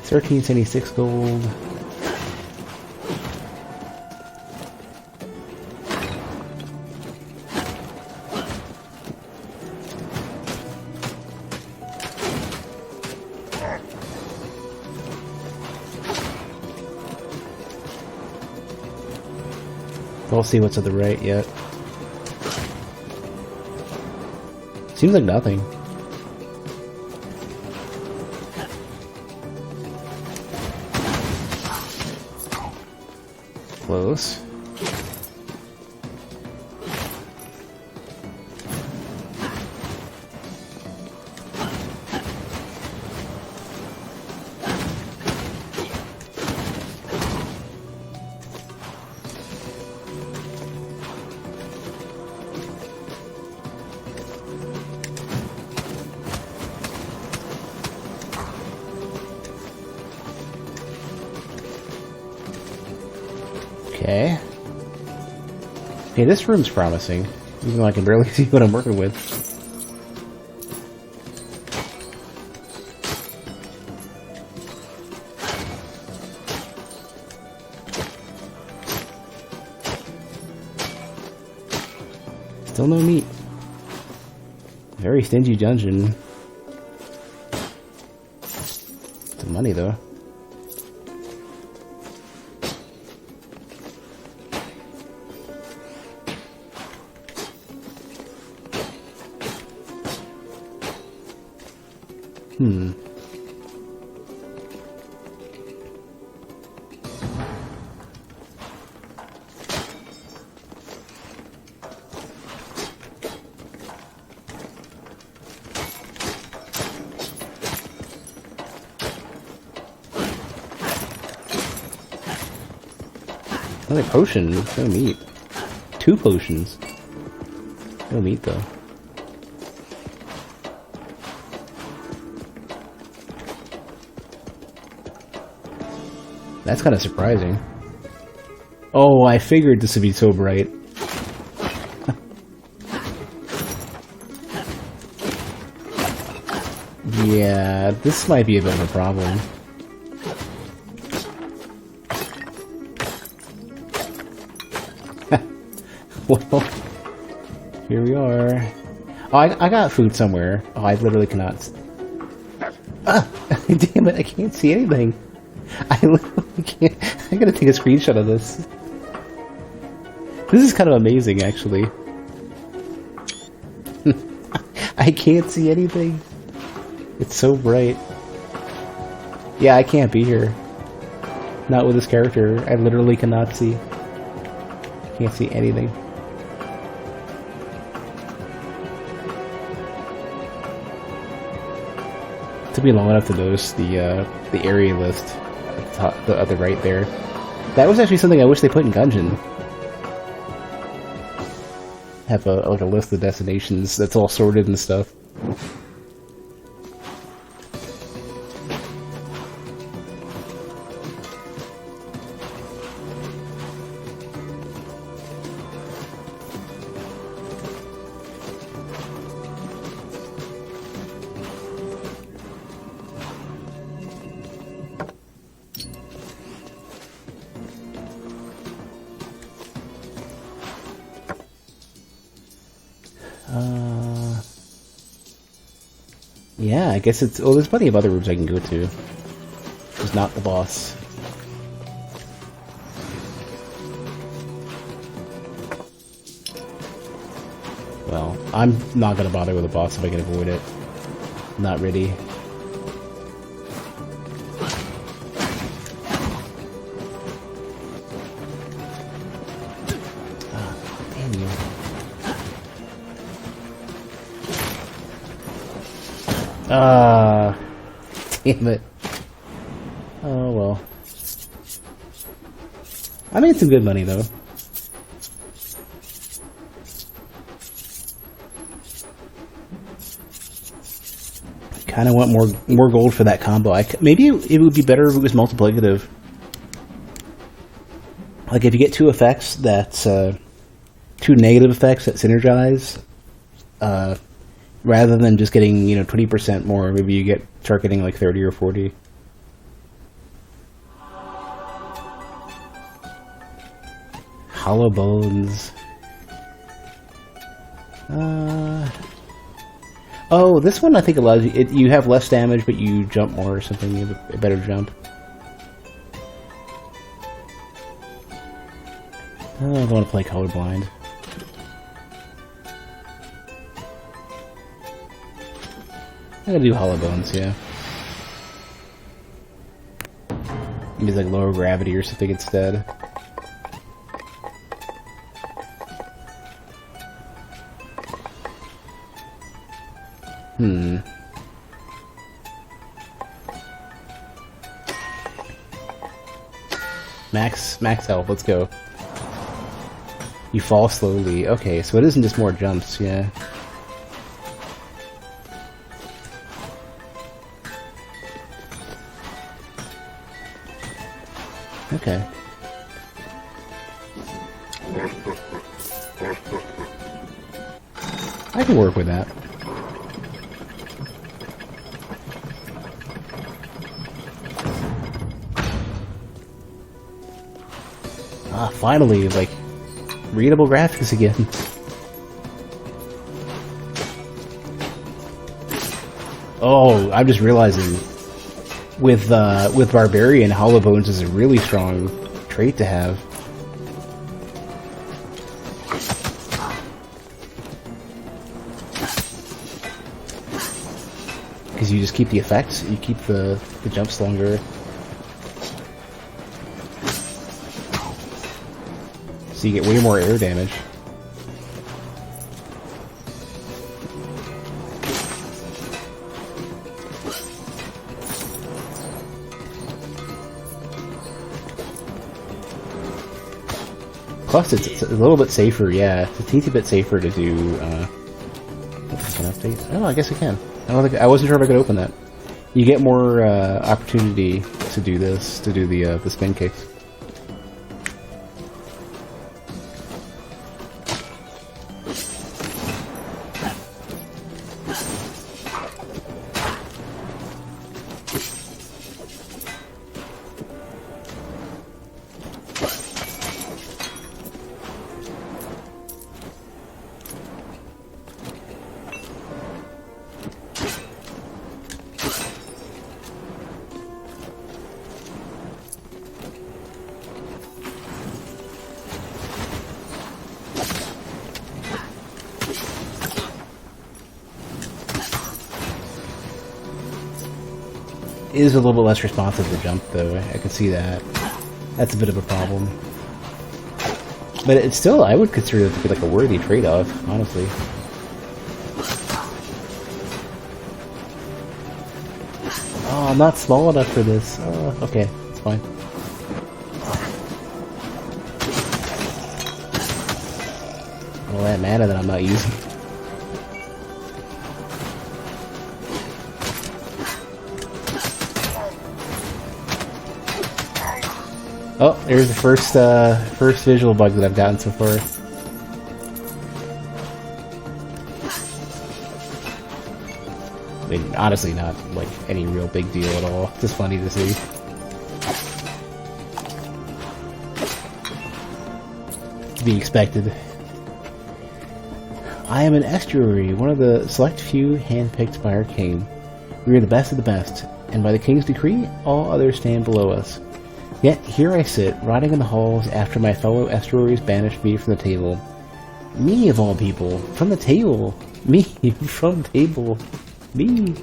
$13.76 gold. We'll see what's to the right yet. Seems like nothing. Close. Okay. Okay, this room's promising, even though I can barely see what I'm working with. Still no meat. Very stingy dungeon. Some money though. Another potion, no meat. 2 potions. No meat though. That's kind of surprising. Oh, I figured this would be so bright. Yeah, this might be a bit of a problem. Well, here we are. Oh, I got food somewhere. Oh, I literally cannot... Ah! Damn it, I can't see anything. I literally can't... I gotta take a screenshot of this. This is kind of amazing, actually. I can't see anything. It's so bright. Yeah, I can't be here. Not with this character. I literally cannot see. Can't see anything. Took me long enough to notice the area list at the top, the other right there. That was actually something I wish they put in Gungeon. Have like a list of destinations that's all sorted and stuff. Yeah, I guess it's... Oh, there's plenty of other rooms I can go to. Just not the boss. Well, I'm not gonna bother with the boss if I can avoid it. Not ready. Damn it. Oh well. I made some good money though. Kind of want more gold for that combo. Maybe it would be better if it was multiplicative. Like if you get two effects that's two negative effects that synergize, rather than just getting 20% more, maybe you start getting like 30 or 40. Hollow bones. Oh, this one I think allows you. You have less damage, but you jump more or something. You have a better jump. Oh, I don't want to play colorblind. I'm gonna do hollow bones, yeah. Maybe like lower gravity or something instead. Max health, let's go. You fall slowly. Okay, so it isn't just more jumps, yeah. Okay. I can work with that. Ah, finally, like, readable graphics again. Oh, I'm just realizing with Barbarian, Hollow Bones is a really strong trait to have. Because you just keep the effects, you keep the jumps longer. So you get way more air damage. Plus, it's a little bit safer, yeah. It's a teensy bit safer to do, what's an update? Oh, I guess I can. I wasn't sure if I could open that. You get more, opportunity to do this, to do the spin kicks. is a little bit less responsive to jump, though. I can see that. That's a bit of a problem. But it's still, I would consider it to be like a worthy trade-off, honestly. Oh, I'm not small enough for this. Oh, okay, it's fine. All that mana that I'm not using. Oh, there's the first visual bug that I've gotten so far. I mean, honestly, not like any real big deal at all. Just funny to see. To be expected. I am an estuary, one of the select few handpicked by our king. We are the best of the best, and by the king's decree, all others stand below us. Yet here I sit, rotting in the halls after my fellow estuaries banished me from the table. Me, of all people, from the table. Me, from table. Me.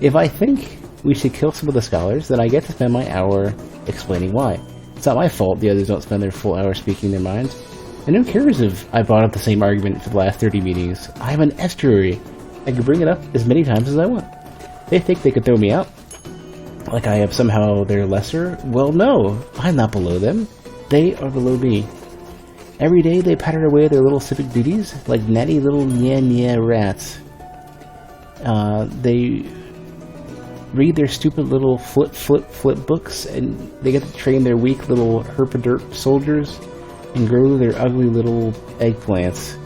If I think we should kill some of the scholars, then I get to spend my hour explaining why. It's not my fault the others don't spend their full hour speaking their minds. And who cares if I brought up the same argument for the last 30 meetings? I'm an estuary. I can bring it up as many times as I want. They think they could throw me out. Like I am somehow their lesser? Well, no. I'm not below them. They are below me. Every day they patter away their little civic duties like natty little nya rats. They read their stupid little flip books, and they get to train their weak little herpaderp soldiers and grow their ugly little eggplants.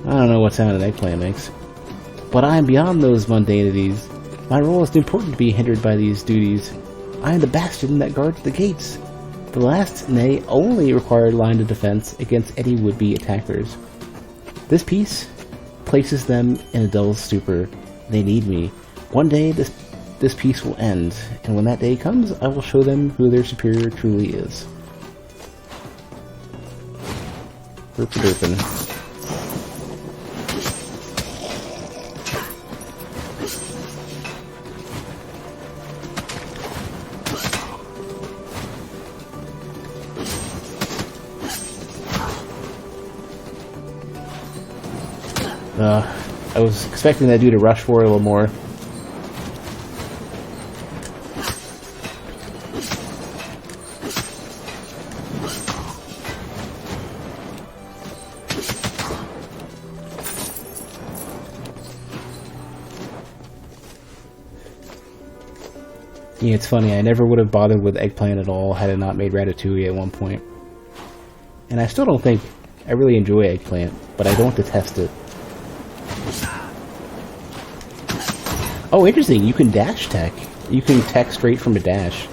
I don't know what sound an eggplant makes. But I am beyond those mundanities. My role is important to be hindered by these duties. I am the bastion that guards the gates. The last, nay, only required line of defense against any would-be attackers. This peace places them in a dull stupor. They need me. One day this peace will end, and when that day comes, I will show them who their superior truly is. Derpin. I was expecting that dude to rush for it a little more. Yeah, it's funny, I never would have bothered with eggplant at all had I not made ratatouille at one point. And I still don't think I really enjoy eggplant, but I don't detest it. Oh, interesting. You can dash tech. You can tech straight from a dash.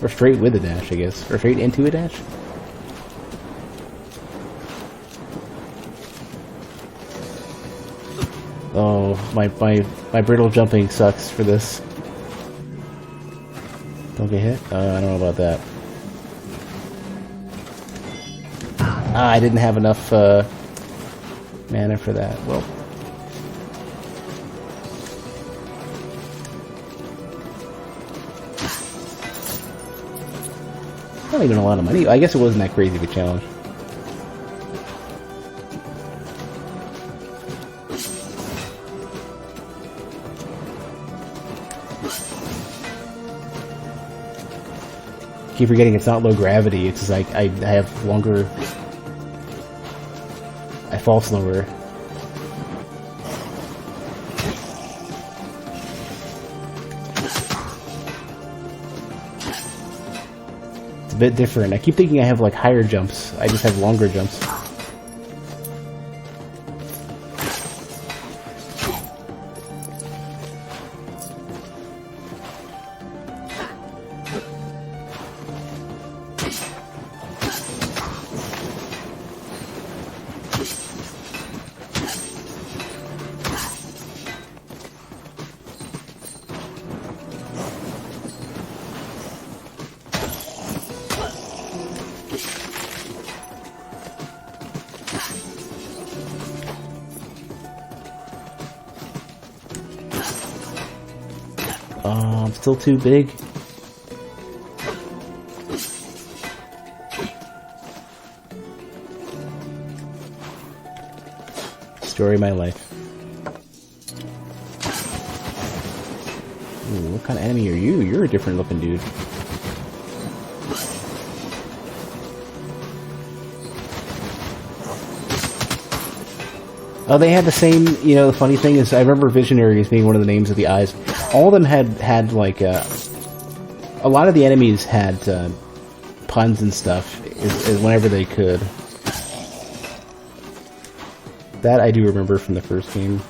Or straight with a dash, I guess. Or straight into a dash. Oh, my brittle jumping sucks for this. Don't get hit? I don't know about that. Ah, I didn't have enough mana for that. Well. Not even a lot of money. I guess it wasn't that crazy of a challenge. Keep forgetting it's not low gravity. It's just like I have longer. I fall slower. A bit different. I keep thinking I have like higher jumps. I just have longer jumps. I'm still too big. Story of my life. Ooh, what kind of enemy are you? You're a different looking dude. Oh, they had the same, you know, the funny thing is, I remember Visionary as being one of the names of the eyes. All of them had like, a lot of the enemies had, puns and stuff, whenever they could. That I do remember from the first game.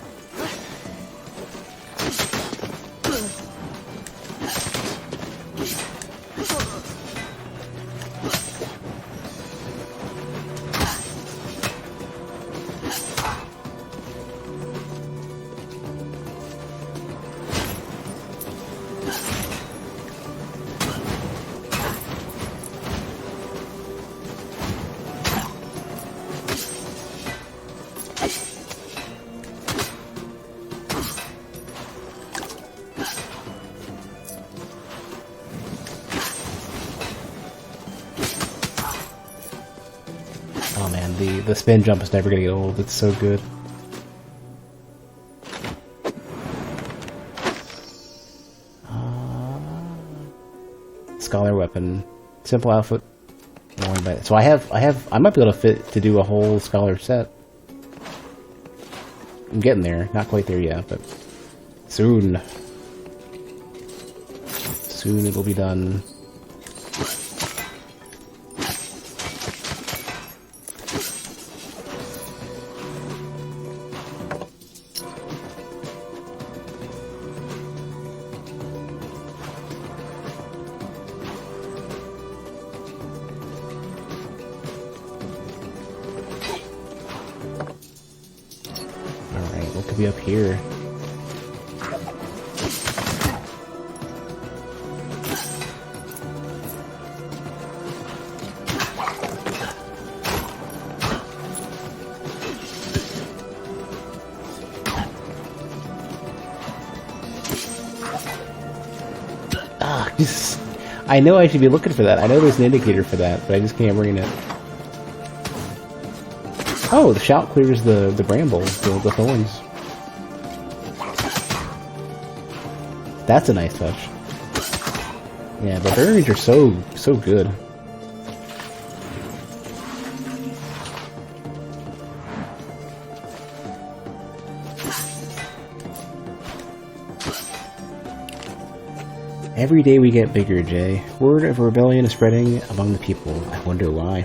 Oh man, the spin jump is never gonna get old. It's so good. Scholar weapon, simple outfit. So I might be able to fit to do a whole scholar set. I'm getting there, not quite there yet, but soon. Soon it'll be done. What could be up here? I know I should be looking for that. I know there's an indicator for that, but I just can't bring it. Oh, the shout clears the bramble, the thorns. That's a nice touch. Yeah, barbarians are so good. Every day we get bigger, Jay. Word of rebellion is spreading among the people. I wonder why.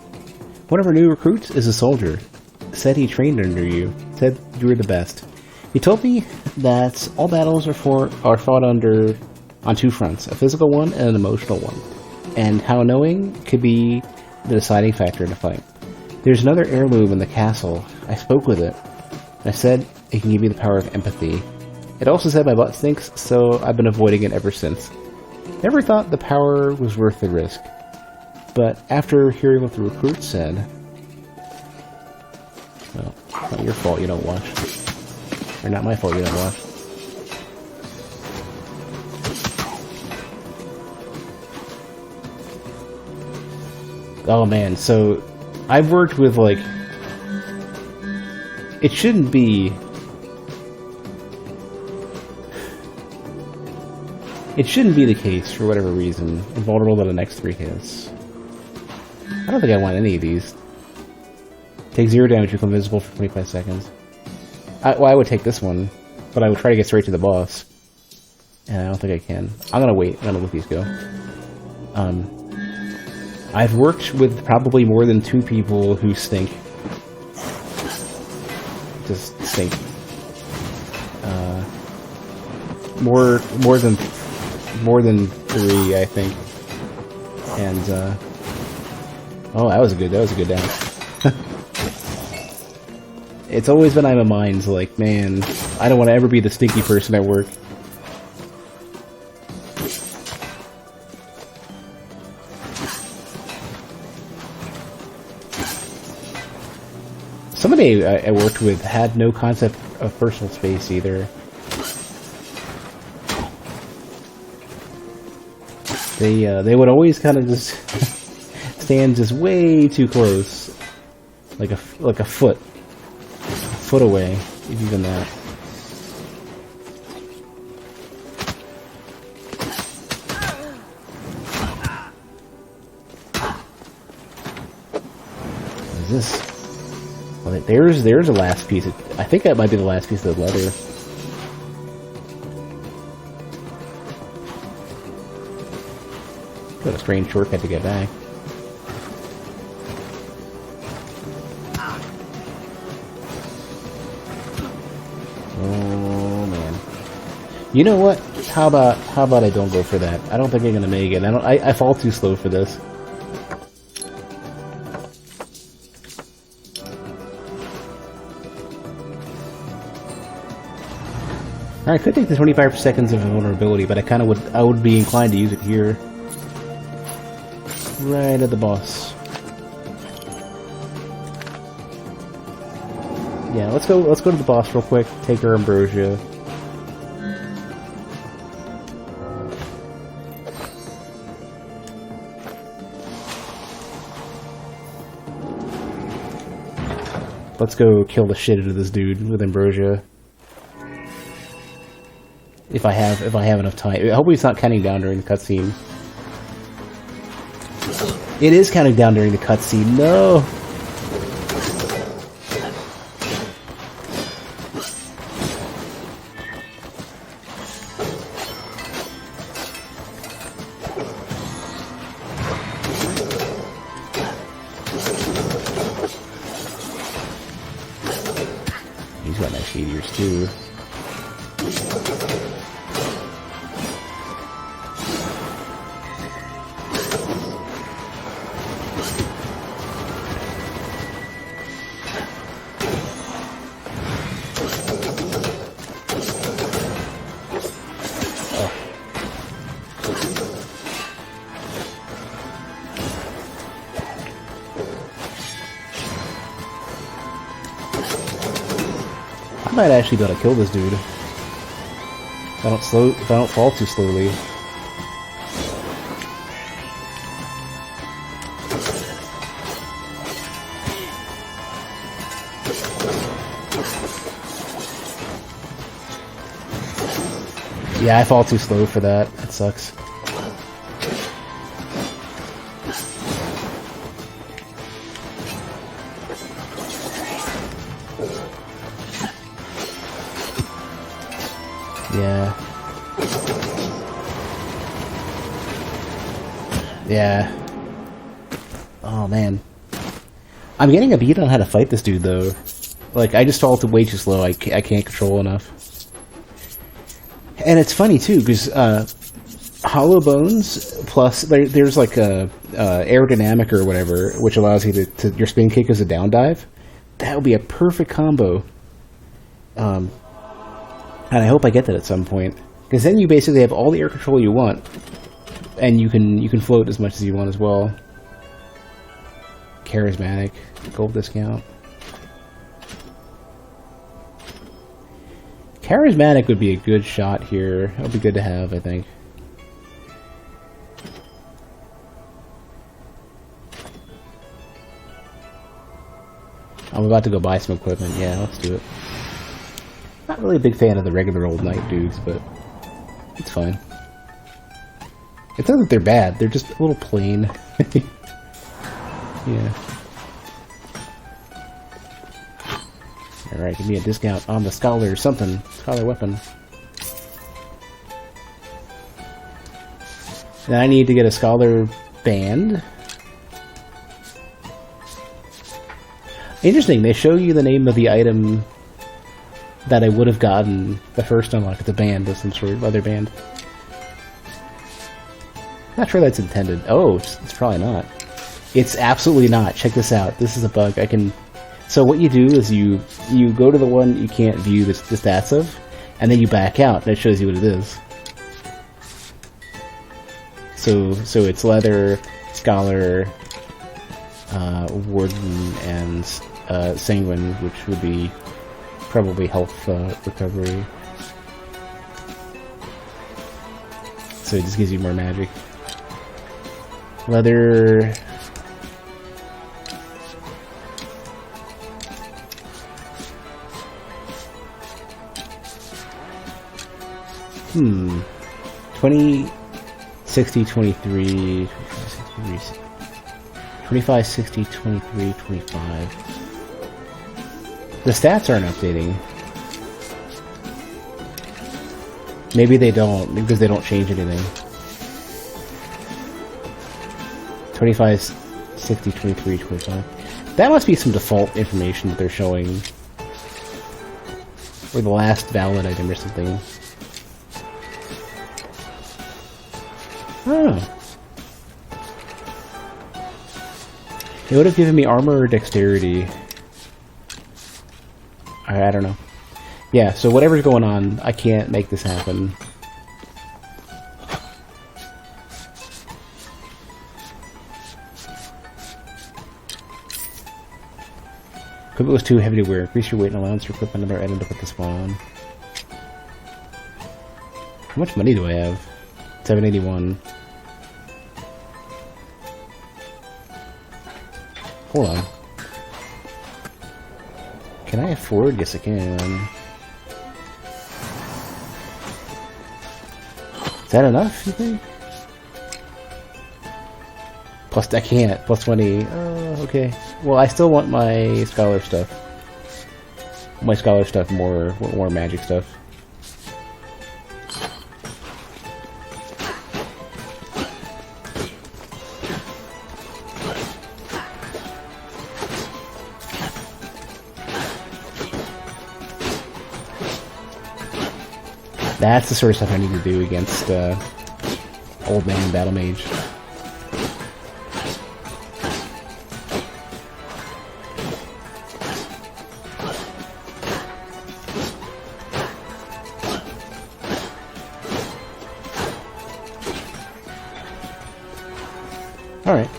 One of our new recruits is a soldier. Said he trained under you. Said you were the best. He told me that all battles are fought on two fronts, a physical one and an emotional one, and how knowing could be the deciding factor in a fight. There's another heirloom in the castle. I spoke with it. I said it can give you the power of empathy. It also said my butt stinks, so I've been avoiding it ever since. Never thought the power was worth the risk, but after hearing what the recruit said, well, it's not your fault you don't watch. Or not my fault you don't watch. Oh man, so I've worked with like... It shouldn't be... It shouldn't be the case, for whatever reason, invulnerable to the next 3 hits. I don't think I want any of these. Take 0 damage, become invisible for 25 seconds. Well, I would take this one, but I would try to get straight to the boss. And I don't think I can. I'm gonna wait. I'm gonna let these go. I've worked with probably more than 2 people who stink. Just stink. More than 3, I think. And oh, that was a good down. It's always been on my mind, like, man, I don't want to ever be the stinky person at work. Somebody I worked with had no concept of personal space either. They would always kind of just stand just way too close, like a foot away, if even that. What is this? Well, there's the last piece. I think that might be the last piece of the leather. Got a strange shortcut to get back. Oh man! You know what? How about I don't go for that? I don't think I'm gonna make it. I fall too slow for this. I could take the 25 seconds of invulnerability, but I would be inclined to use it here. Right at the boss. Yeah, let's go to the boss real quick, take her ambrosia. Let's go kill the shit out of this dude with ambrosia. If I have enough time. I hope he's not counting down during the cutscene. It is counting down during the cutscene. No. He's got nice meteors too. I might actually be able to kill this dude if I don't fall too slowly. Yeah, I fall too slow for that. That sucks. Yeah. Yeah. Oh man. I'm getting a beat on how to fight this dude though. Like, I just fall way too slow. I can't control enough. And it's funny too, because hollow bones plus there's like a aerodynamic or whatever, which allows you to your spin kick as a down dive. That would be a perfect combo. And I hope I get that at some point, because then you basically have all the air control you want, and you can float as much as you want as well. Charismatic, gold discount. Charismatic would be a good shot here. It would be good to have, I think. I'm about to go buy some equipment. Yeah, let's do it. Not really a big fan of the regular old knight dudes, but it's fine. It's not that they're bad, they're just a little plain. Yeah. Alright, give me a discount on the scholar or something. Scholar weapon. Now I need to get a scholar band. Interesting, they show you the name of the item that I would have gotten the first unlock. It's a band of some sort of other band. Not sure that's intended. Oh, it's probably not. It's absolutely not. Check this out. This is a bug. So what you do is you go to the one you can't view the stats of, and then you back out, and it shows you what it is. So it's leather, scholar, warden, and sanguine, which would be probably health recovery. So it just gives you more magic. Leather. Hmm. 20, 60, 23, 25, 60, 23, 25. The stats aren't updating. Maybe they don't, because they don't change anything. 25, 60, 23, 25. That must be some default information that they're showing. Or the last valid item or something. Oh. It would have given me armor or dexterity. I don't know. Yeah, so whatever's going on, I can't make this happen. Equipment was too heavy to wear. Increase your weight and allowance to equip another item to put the spawn on. How much money do I have? 781. Hold on. Can I afford? Yes, I can. Is that enough, you think? Plus, I can't. Plus 20. Oh, okay. Well, I still want my scholar stuff. My scholar stuff, more magic stuff. That's the sort of stuff I need to do against Old Man Battle Mage. Alright.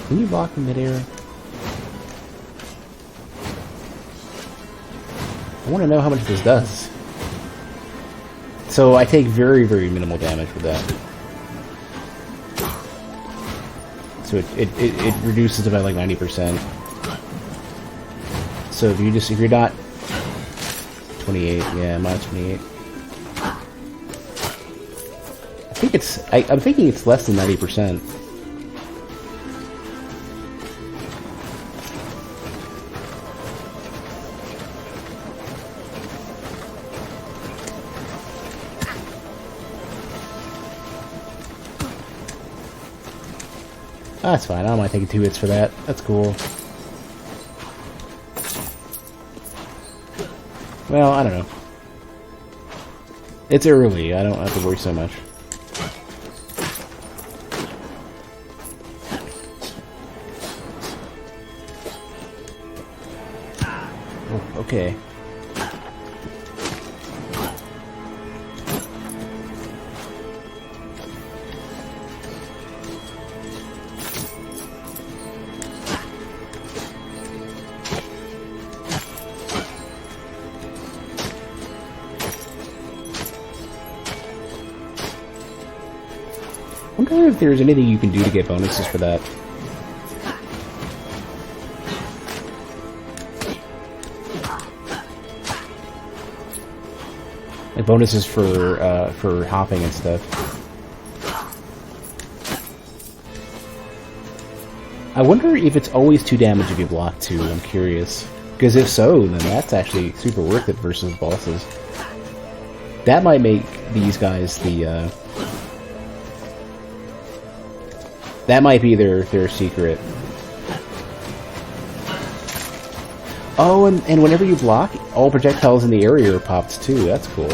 Can you block in midair? I want to know how much this does. So I take very, very minimal damage with that. So it reduces it by like 90%. So if you're not 28, yeah, minus 28. I'm thinking it's less than 90%. That's fine, I don't mind taking 2 hits for that. That's cool. Well, I don't know. It's early, I don't have to worry so much. Oh, okay. I wonder if there's anything you can do to get bonuses for that. Like bonuses for hopping and stuff. I wonder if it's always 2 damage if you block 2, I'm curious. Because if so, then that's actually super worth it versus bosses. That might make these guys the, that might be their secret. Oh, and whenever you block, all projectiles in the area are popped too. That's cool.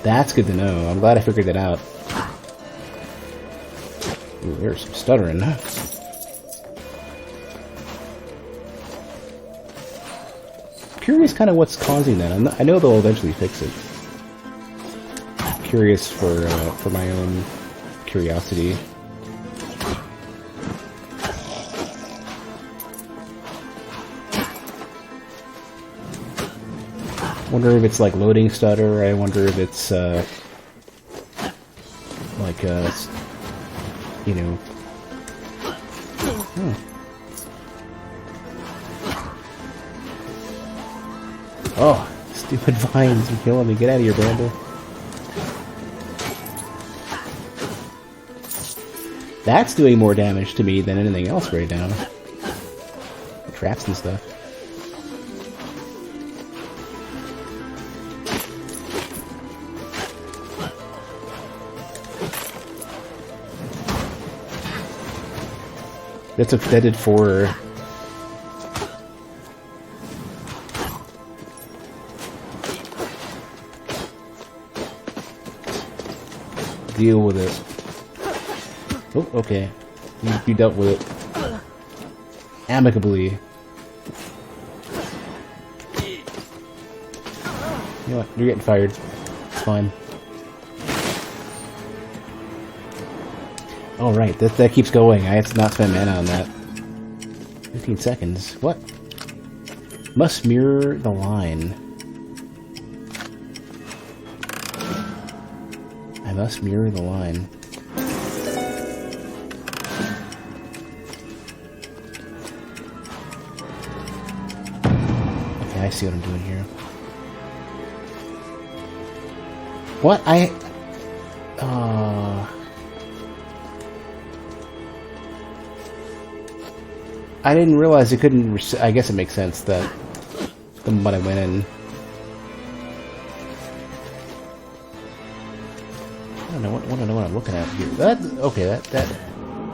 That's good to know. I'm glad I figured that out. Ooh, there's some stuttering. Curious kind of what's causing that. I know they'll eventually fix it. Curious for my own curiosity. Wonder if it's like loading stutter. I wonder if it's like you know. Oh, stupid vines! You're killing me. Get out of here, Bramble. That's doing more damage to me than anything else right now. Traps and stuff. That did 4. Deal with it. Oh, okay. You dealt with it. Amicably. You know what? You're getting fired. It's fine. Oh, right. That keeps going. I have to not spend mana on that. 15 seconds. What? Must mirror the line. I must mirror the line. Okay, I see what I'm doing here. What? I didn't realize it couldn't. I guess it makes sense that when I went in. I don't know what I'm looking at here. That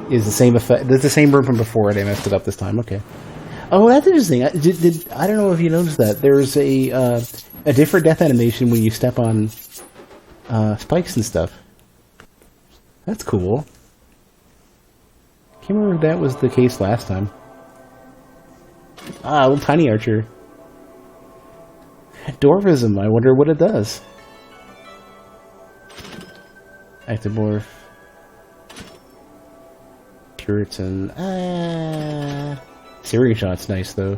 is the same effect. That's the same room from before, and I messed it up this time. Okay. Oh, that's interesting. I don't know if you noticed that there's a different death animation when you step on spikes and stuff. That's cool. Can't remember if that was the case last time. Ah, a little tiny archer. Dwarvism, I wonder what it does. Ectomorph. Puritan. Searing shot's nice though.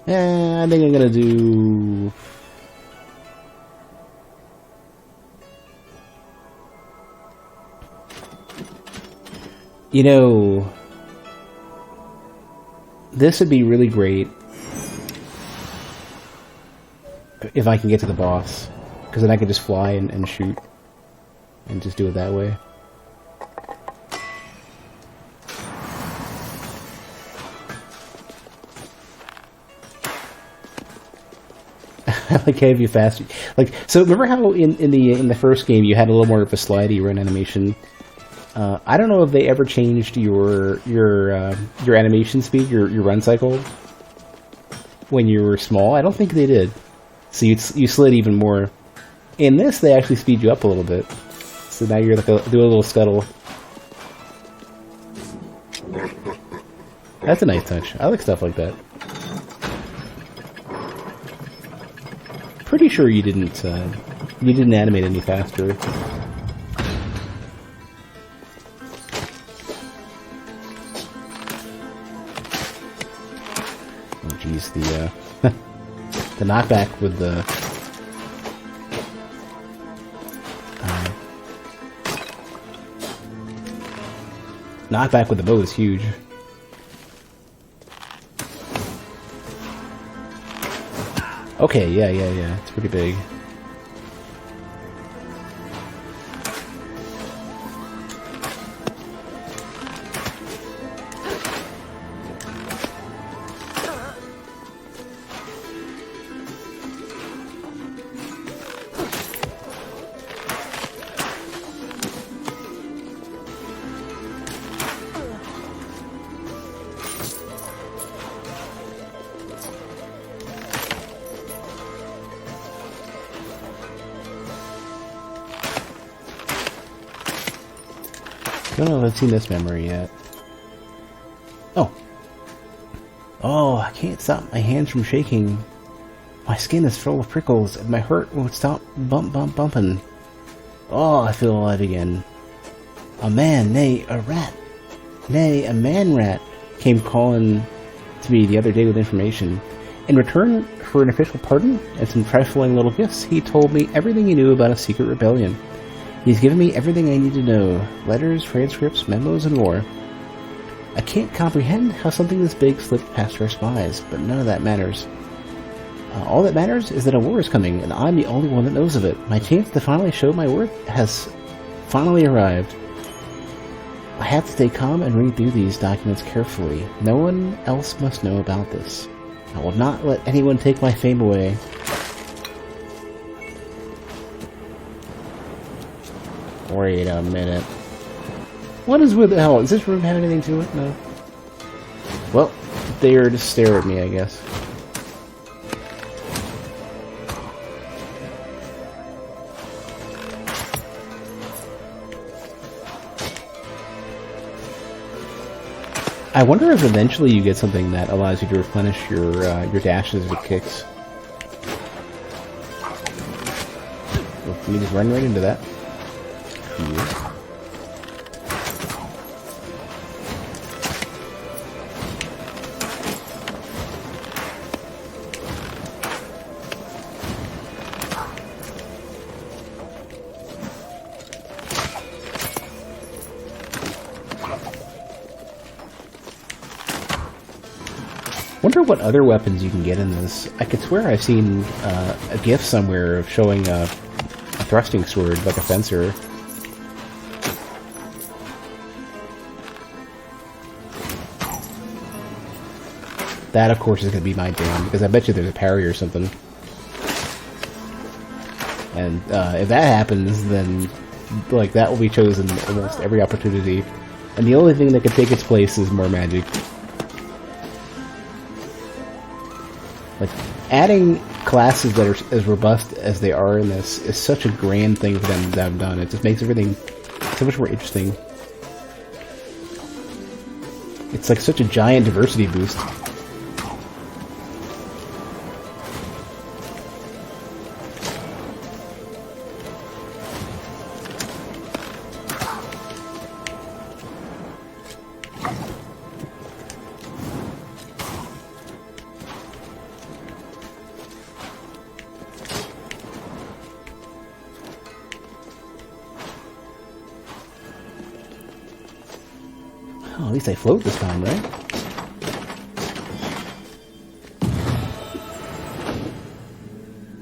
I think I'm gonna do... You know... This would be really great if I can get to the boss, because then I can just fly and shoot and just do it that way. I like how you fast. Like, so remember how in the first game you had a little more of a slidey run animation? I don't know if they ever changed your animation speed, your run cycle, when you were small. I don't think they did. So you slid even more. In this, they actually speed you up a little bit. So now you're like do a little scuttle. That's a nice touch. I like stuff like that. Pretty sure you didn't animate any faster. Jeez, the knockback with the bow is huge. Okay, yeah, it's pretty big. Don't know if I've seen this memory yet. Oh. Oh, I can't stop my hands from shaking. My skin is full of prickles, and my heart won't stop bumping. Oh, I feel alive again. A man, nay, a rat. Nay, a man-rat came calling to me the other day with information. In return for an official pardon and some trifling little gifts, he told me everything he knew about a secret rebellion. He's given me everything I need to know. Letters, transcripts, memos, and more. I can't comprehend how something this big slipped past our spies, but none of that matters. All that matters is that a war is coming, and I'm the only one that knows of it. My chance to finally show my worth has finally arrived. I have to stay calm and read through these documents carefully. No one else must know about this. I will not let anyone take my fame away. Wait a minute. What is with the hell? Does this room have anything to it? No. Well, they are to stare at me, I guess. I wonder if eventually you get something that allows you to replenish your dashes with kicks. Well, can you just run right into that? Yeah. Wonder what other weapons you can get in this. I could swear I've seen a GIF somewhere of showing a thrusting sword, like a fencer. That, of course, is going to be my jam, because I bet you there's a parry or something. And if that happens, then like that will be chosen almost every opportunity. And the only thing that can take its place is more magic. Like, adding classes that are as robust as they are in this is such a grand thing for them to have done. It just makes everything so much more interesting. It's like such a giant diversity boost. Oh, at least I float this time, right?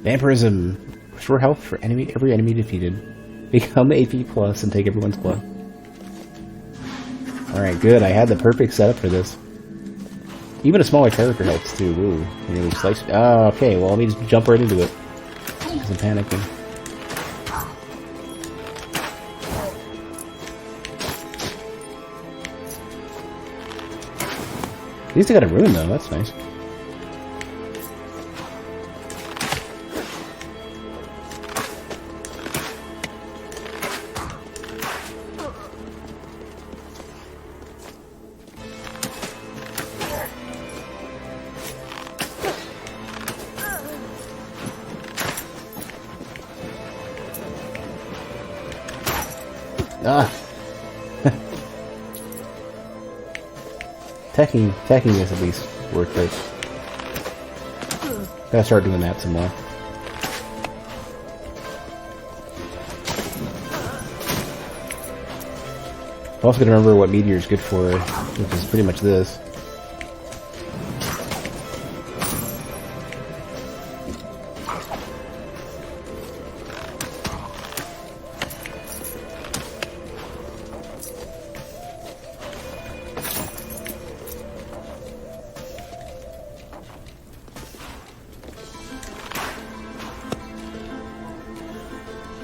Vampirism. Restore health for every enemy defeated. Become AP plus and take everyone's blood. Alright, good. I had the perfect setup for this. Even a smaller character helps too. Ooh, nearly sliced. Oh, okay. Well, let me just jump right into it. Because I'm panicking. At least I got a rune though, that's nice. Ah! Teching is at least worth it. Gotta start doing that some more. I'm also gonna remember what meteor is good for, which is pretty much this.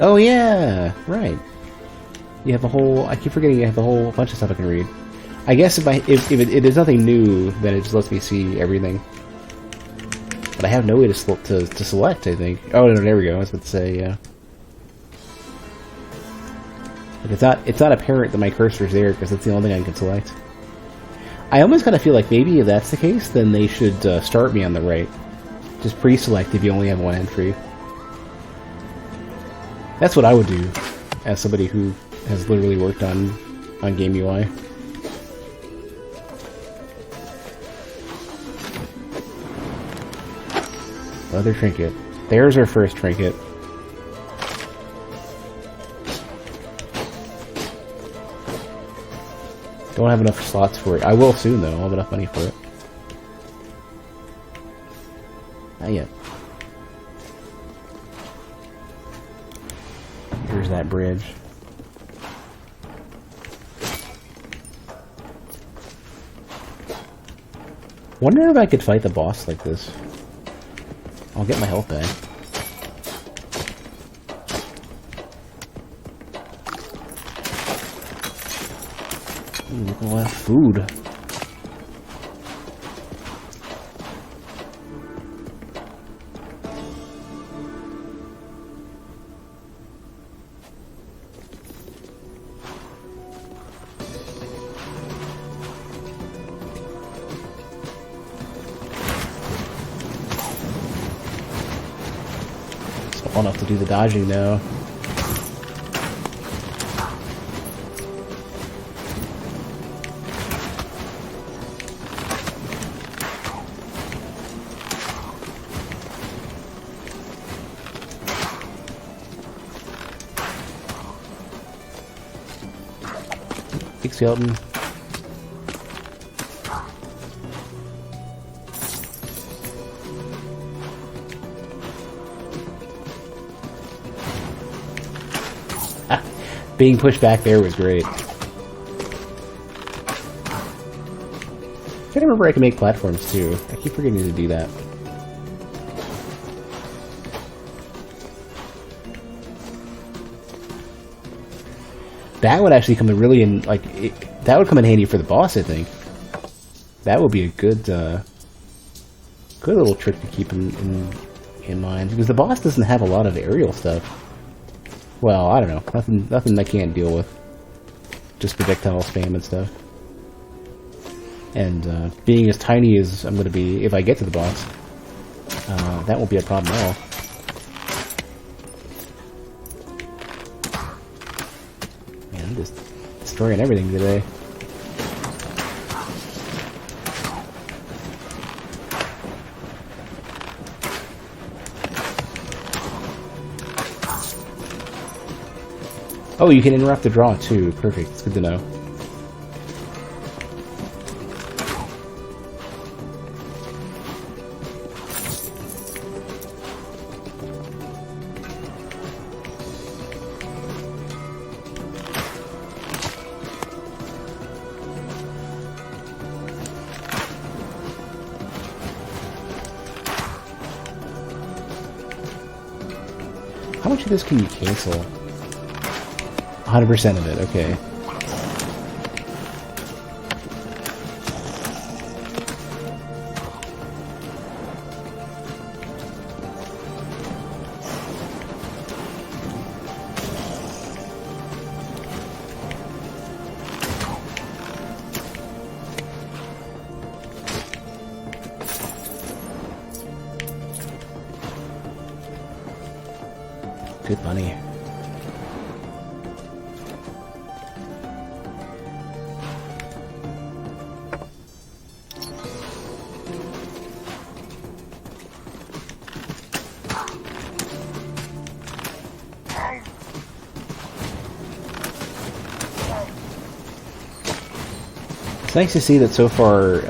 Oh yeah, right. You have a whole. I keep forgetting you have a whole bunch of stuff I can read. I guess if there's nothing new, then it just lets me see everything. But I have no way to select. I think. Oh no, there we go. I was about to say. It's not apparent that my cursor's there because that's the only thing I can select. I almost kind of feel like maybe if that's the case, then they should start me on the right. Just pre-select if you only have one entry. That's what I would do, as somebody who has literally worked on game UI. Another trinket. There's our first trinket. Don't have enough slots for it. I will soon, though. I'll have enough money for it. Not yet. Here's that bridge. Wonder if I could fight the boss like this. I'll get my health back. Ooh, look at all that food. Small enough to do the dodging now. Big skeleton. Being pushed back there was great. I can't remember I can make platforms too. I keep forgetting to do that. That would actually come in really in like that would come in handy for the boss. I think that would be a good, good little trick to keep in mind because the boss doesn't have a lot of aerial stuff. Well, I don't know. Nothing I can't deal with. Just projectile spam and stuff. And being as tiny as I'm going to be if I get to the boss, that won't be a problem at all. Man, I'm just destroying everything today. Oh, you can interrupt the draw too. Perfect. It's good to know. How much of this can you cancel? 100% of it, okay. Good money. It's nice to see that so far,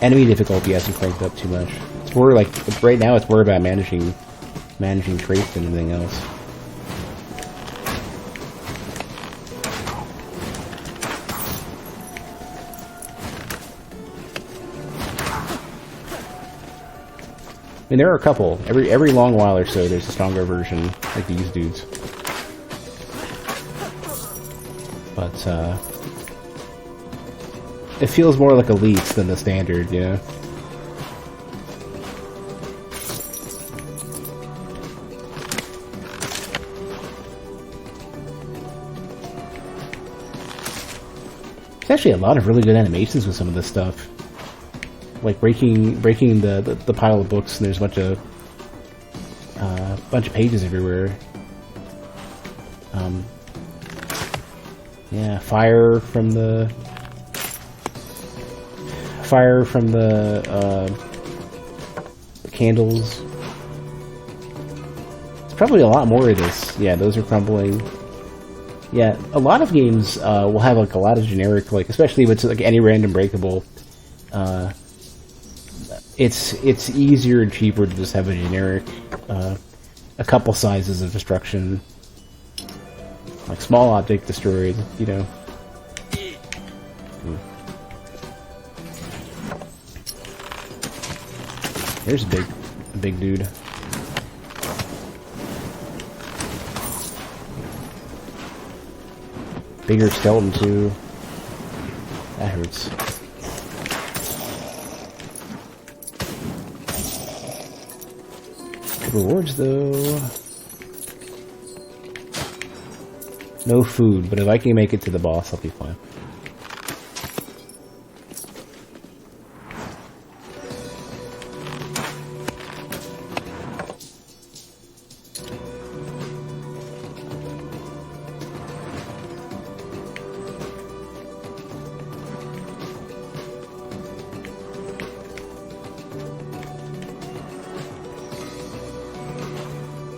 enemy difficulty hasn't cranked up too much. It's more like, right now it's more about managing traits than anything else. I mean, there are a couple. Every long while or so, there's a stronger version, like these dudes. But, it feels more like elites than the standard, you know? There's actually a lot of really good animations with some of this stuff. Like breaking the pile of books, and there's a bunch of pages everywhere. Yeah, fire from the candles. There's probably a lot more of this. Yeah, those are crumbling. Yeah, a lot of games will have like a lot of generic, like especially if it's like any random breakable. It's easier and cheaper to just have a generic, a couple sizes of destruction, like small object destroyed, you know. There's a big dude. Bigger skeleton too. That hurts. Good rewards though. No food, but if I can make it to the boss, I'll be fine.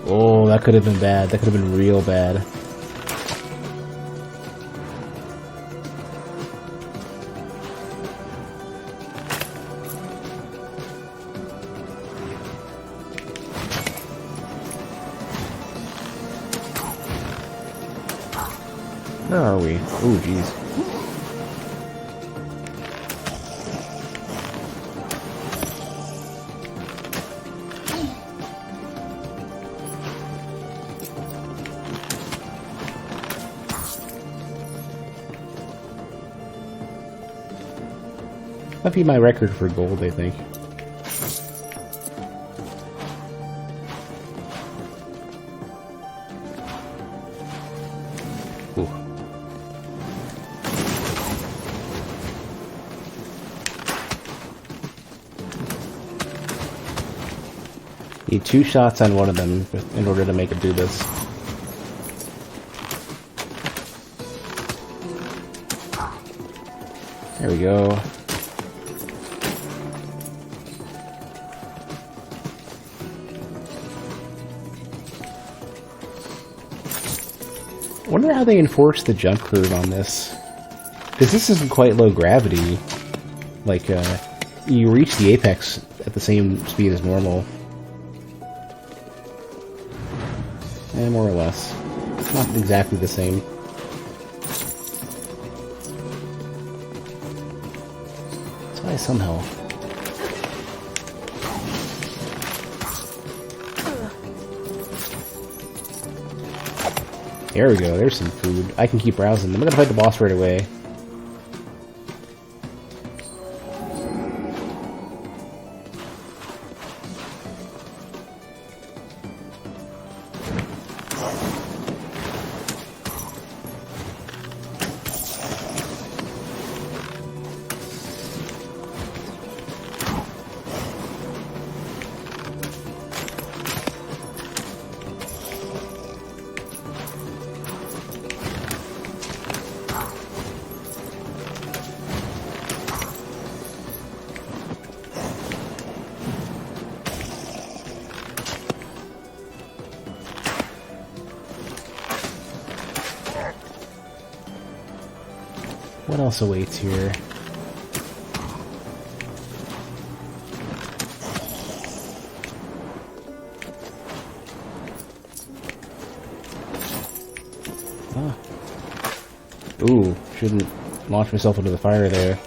Oh, that could have been bad. That could have been real bad. Where are we? Oh, jeez. Might be my record for gold, I think. Ooh. Need 2 shots on one of them in order to make it do this. There we go. I wonder how they enforce the jump curve on this. Because this isn't quite low gravity. Like, you reach the apex at the same speed as normal. More or less. It's not exactly the same. That's why somehow. There we go, there's some food. I can keep browsing. I'm gonna fight the boss right away. What else awaits here? Ah. Ooh, shouldn't launch myself into the fire there.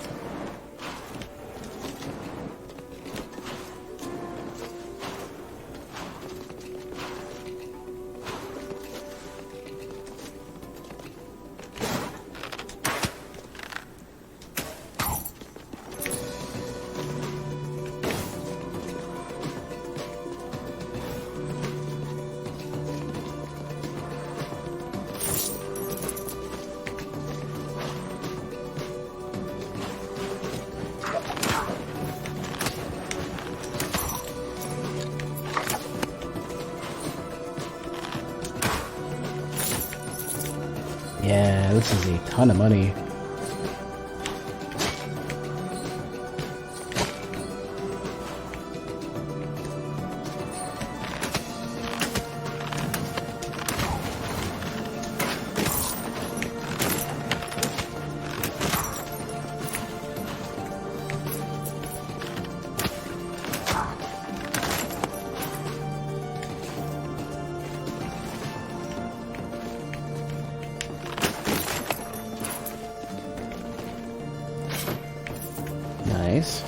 this is a ton of money. Nice.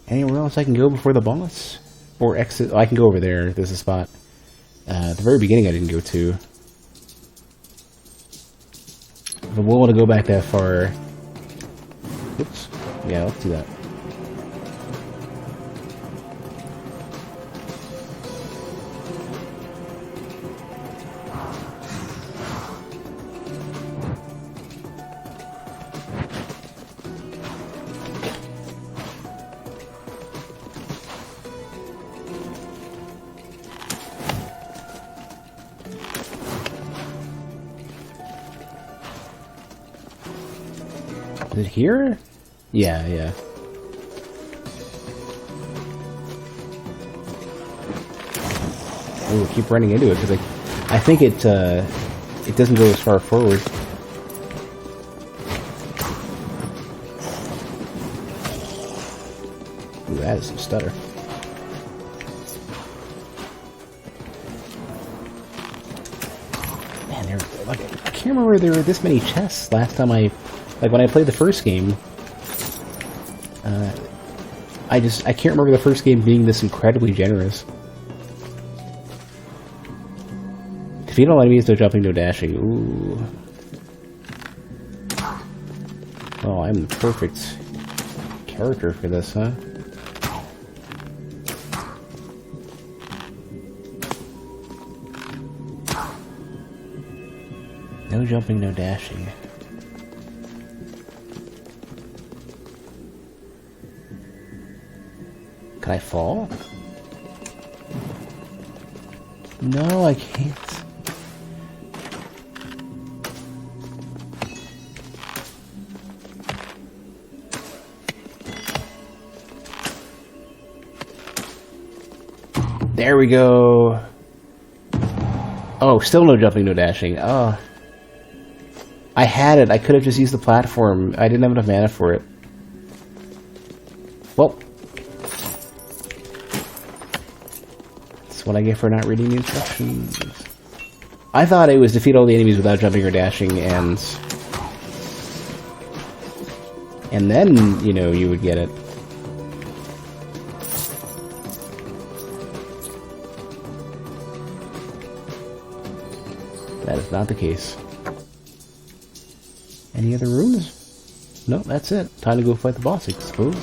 Anywhere else I can go before the boss? Or exit? Oh, I can go over there. There's a spot. At the very beginning I didn't go to. If I'm willing to go back that far... Oops. Yeah, let's do that. Is it here? Yeah, yeah. Ooh, keep running into it because I think it doesn't go as far forward. Ooh, that is some stutter. Man, I can't remember there were this many chests last time like when I played the first game. I can't remember the first game being this incredibly generous. Defeat all enemies, no jumping, no dashing. Ooh. Oh, I'm the perfect character for this, huh? No jumping, no dashing. Can I fall? No, I can't. There we go. Oh, still no jumping, no dashing. Oh. I had it. I could have just used the platform. I didn't have enough mana for it. Well. That's what I get for not reading the instructions. I thought it was defeat all the enemies without jumping or dashing, and then, you know, you would get it. That is not the case. Any other rooms? No, that's it. Time to go fight the boss, I suppose.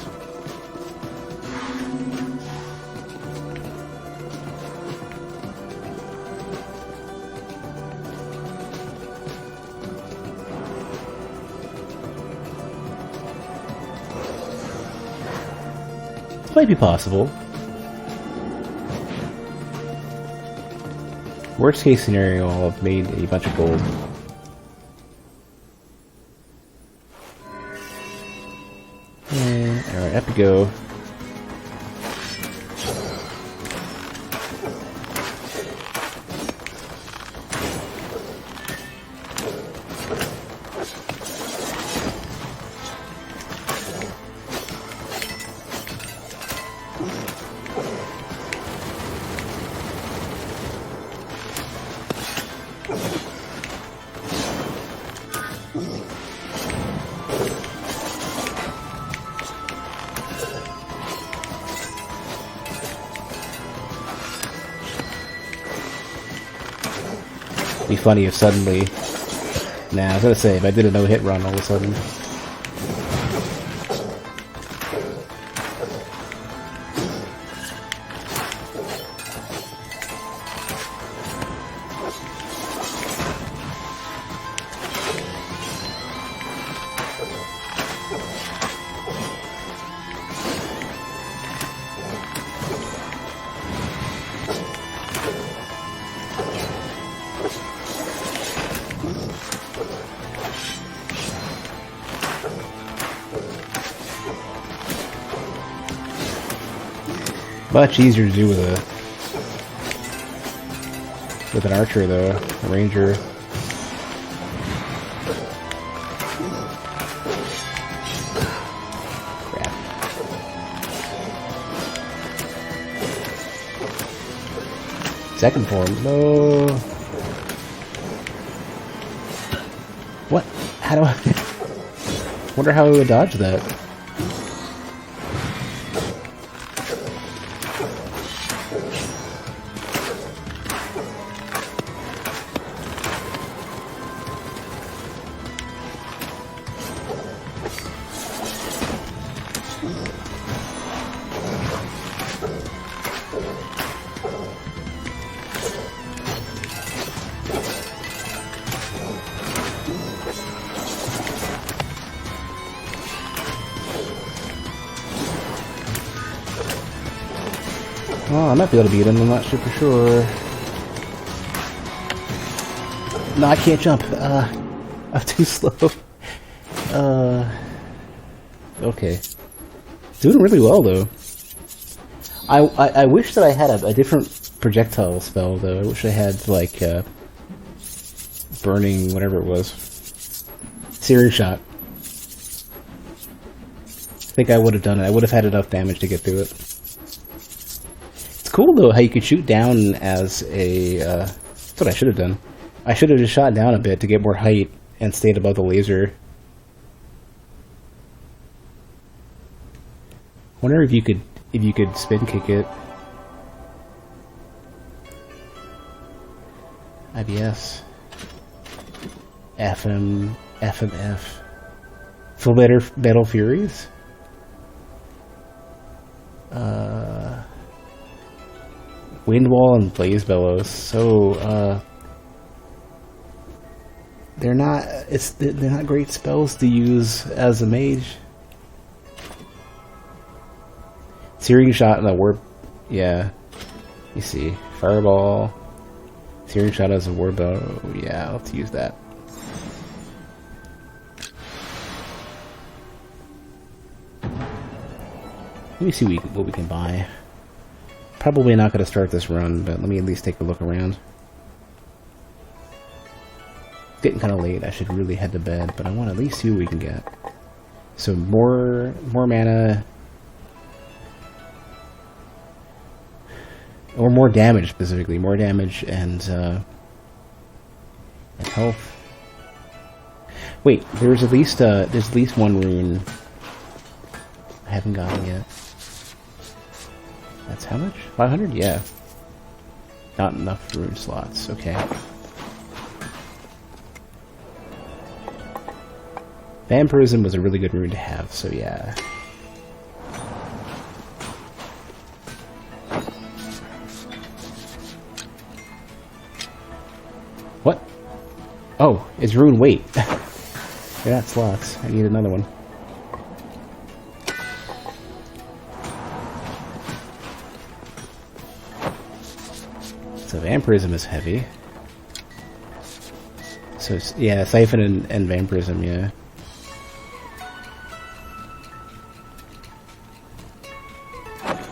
This might be possible. Worst case scenario, I'll have made a bunch of gold. Alright, up we go. Be funny if suddenly... Nah, I was gonna say, if I did a no-hit run all of a sudden. Much easier to do with an archer, though. A ranger. Crap. Second form. No. What? How do I... wonder how I would dodge that. Oh, I might be able to beat him, I'm not super sure. No, I can't jump. I'm too slow. Okay. Doing really well, though. I wish that I had a different projectile spell, though. I wish I had, like, burning, whatever it was. Searing shot. I think I would have done it. I would have had enough damage to get through it. It's cool, though, how you could shoot down as a... that's what I should have done. I should have just shot down a bit to get more height and stayed above the laser. Wonder if you could spin kick it. IBS. FMF. Full Battle Furies? Windwall and Blaze Bellows. So, they're not great spells to use as a mage. Searing shot and a warp, yeah. You see, fireball, searing shot as a war bow. Yeah, let's use that. Let me see what we can buy. Probably not going to start this run, but let me at least take a look around. It's getting kind of late. I should really head to bed, but I want to at least see what we can get. So more mana, or more damage specifically. More damage and health. Wait, there's at least one rune I haven't gotten yet. That's how much? 500? Yeah. Not enough rune slots. Okay. Vampirism was a really good rune to have, so yeah. What? Oh, it's rune weight. They're not slots. I need another one. So vampirism is heavy. So yeah, siphon and vampirism, yeah.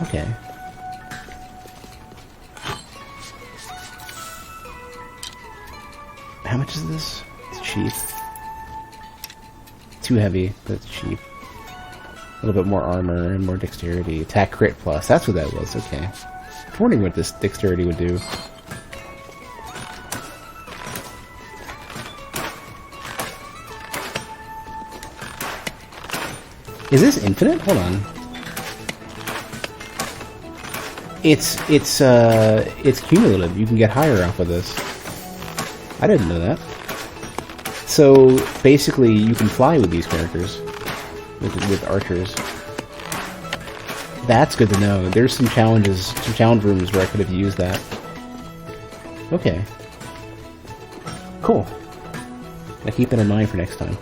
Okay. How much is this? It's cheap. Too heavy, but it's cheap. A little bit more armor and more dexterity. Attack crit plus. That's what that was. Okay. I was wondering what this dexterity would do. Is this infinite? Hold on. It's cumulative. You can get higher off of this. I didn't know that. So basically, you can fly with these characters, with archers. That's good to know. There's some challenge rooms where I could have used that. Okay. Cool. I'll keep that in mind for next time.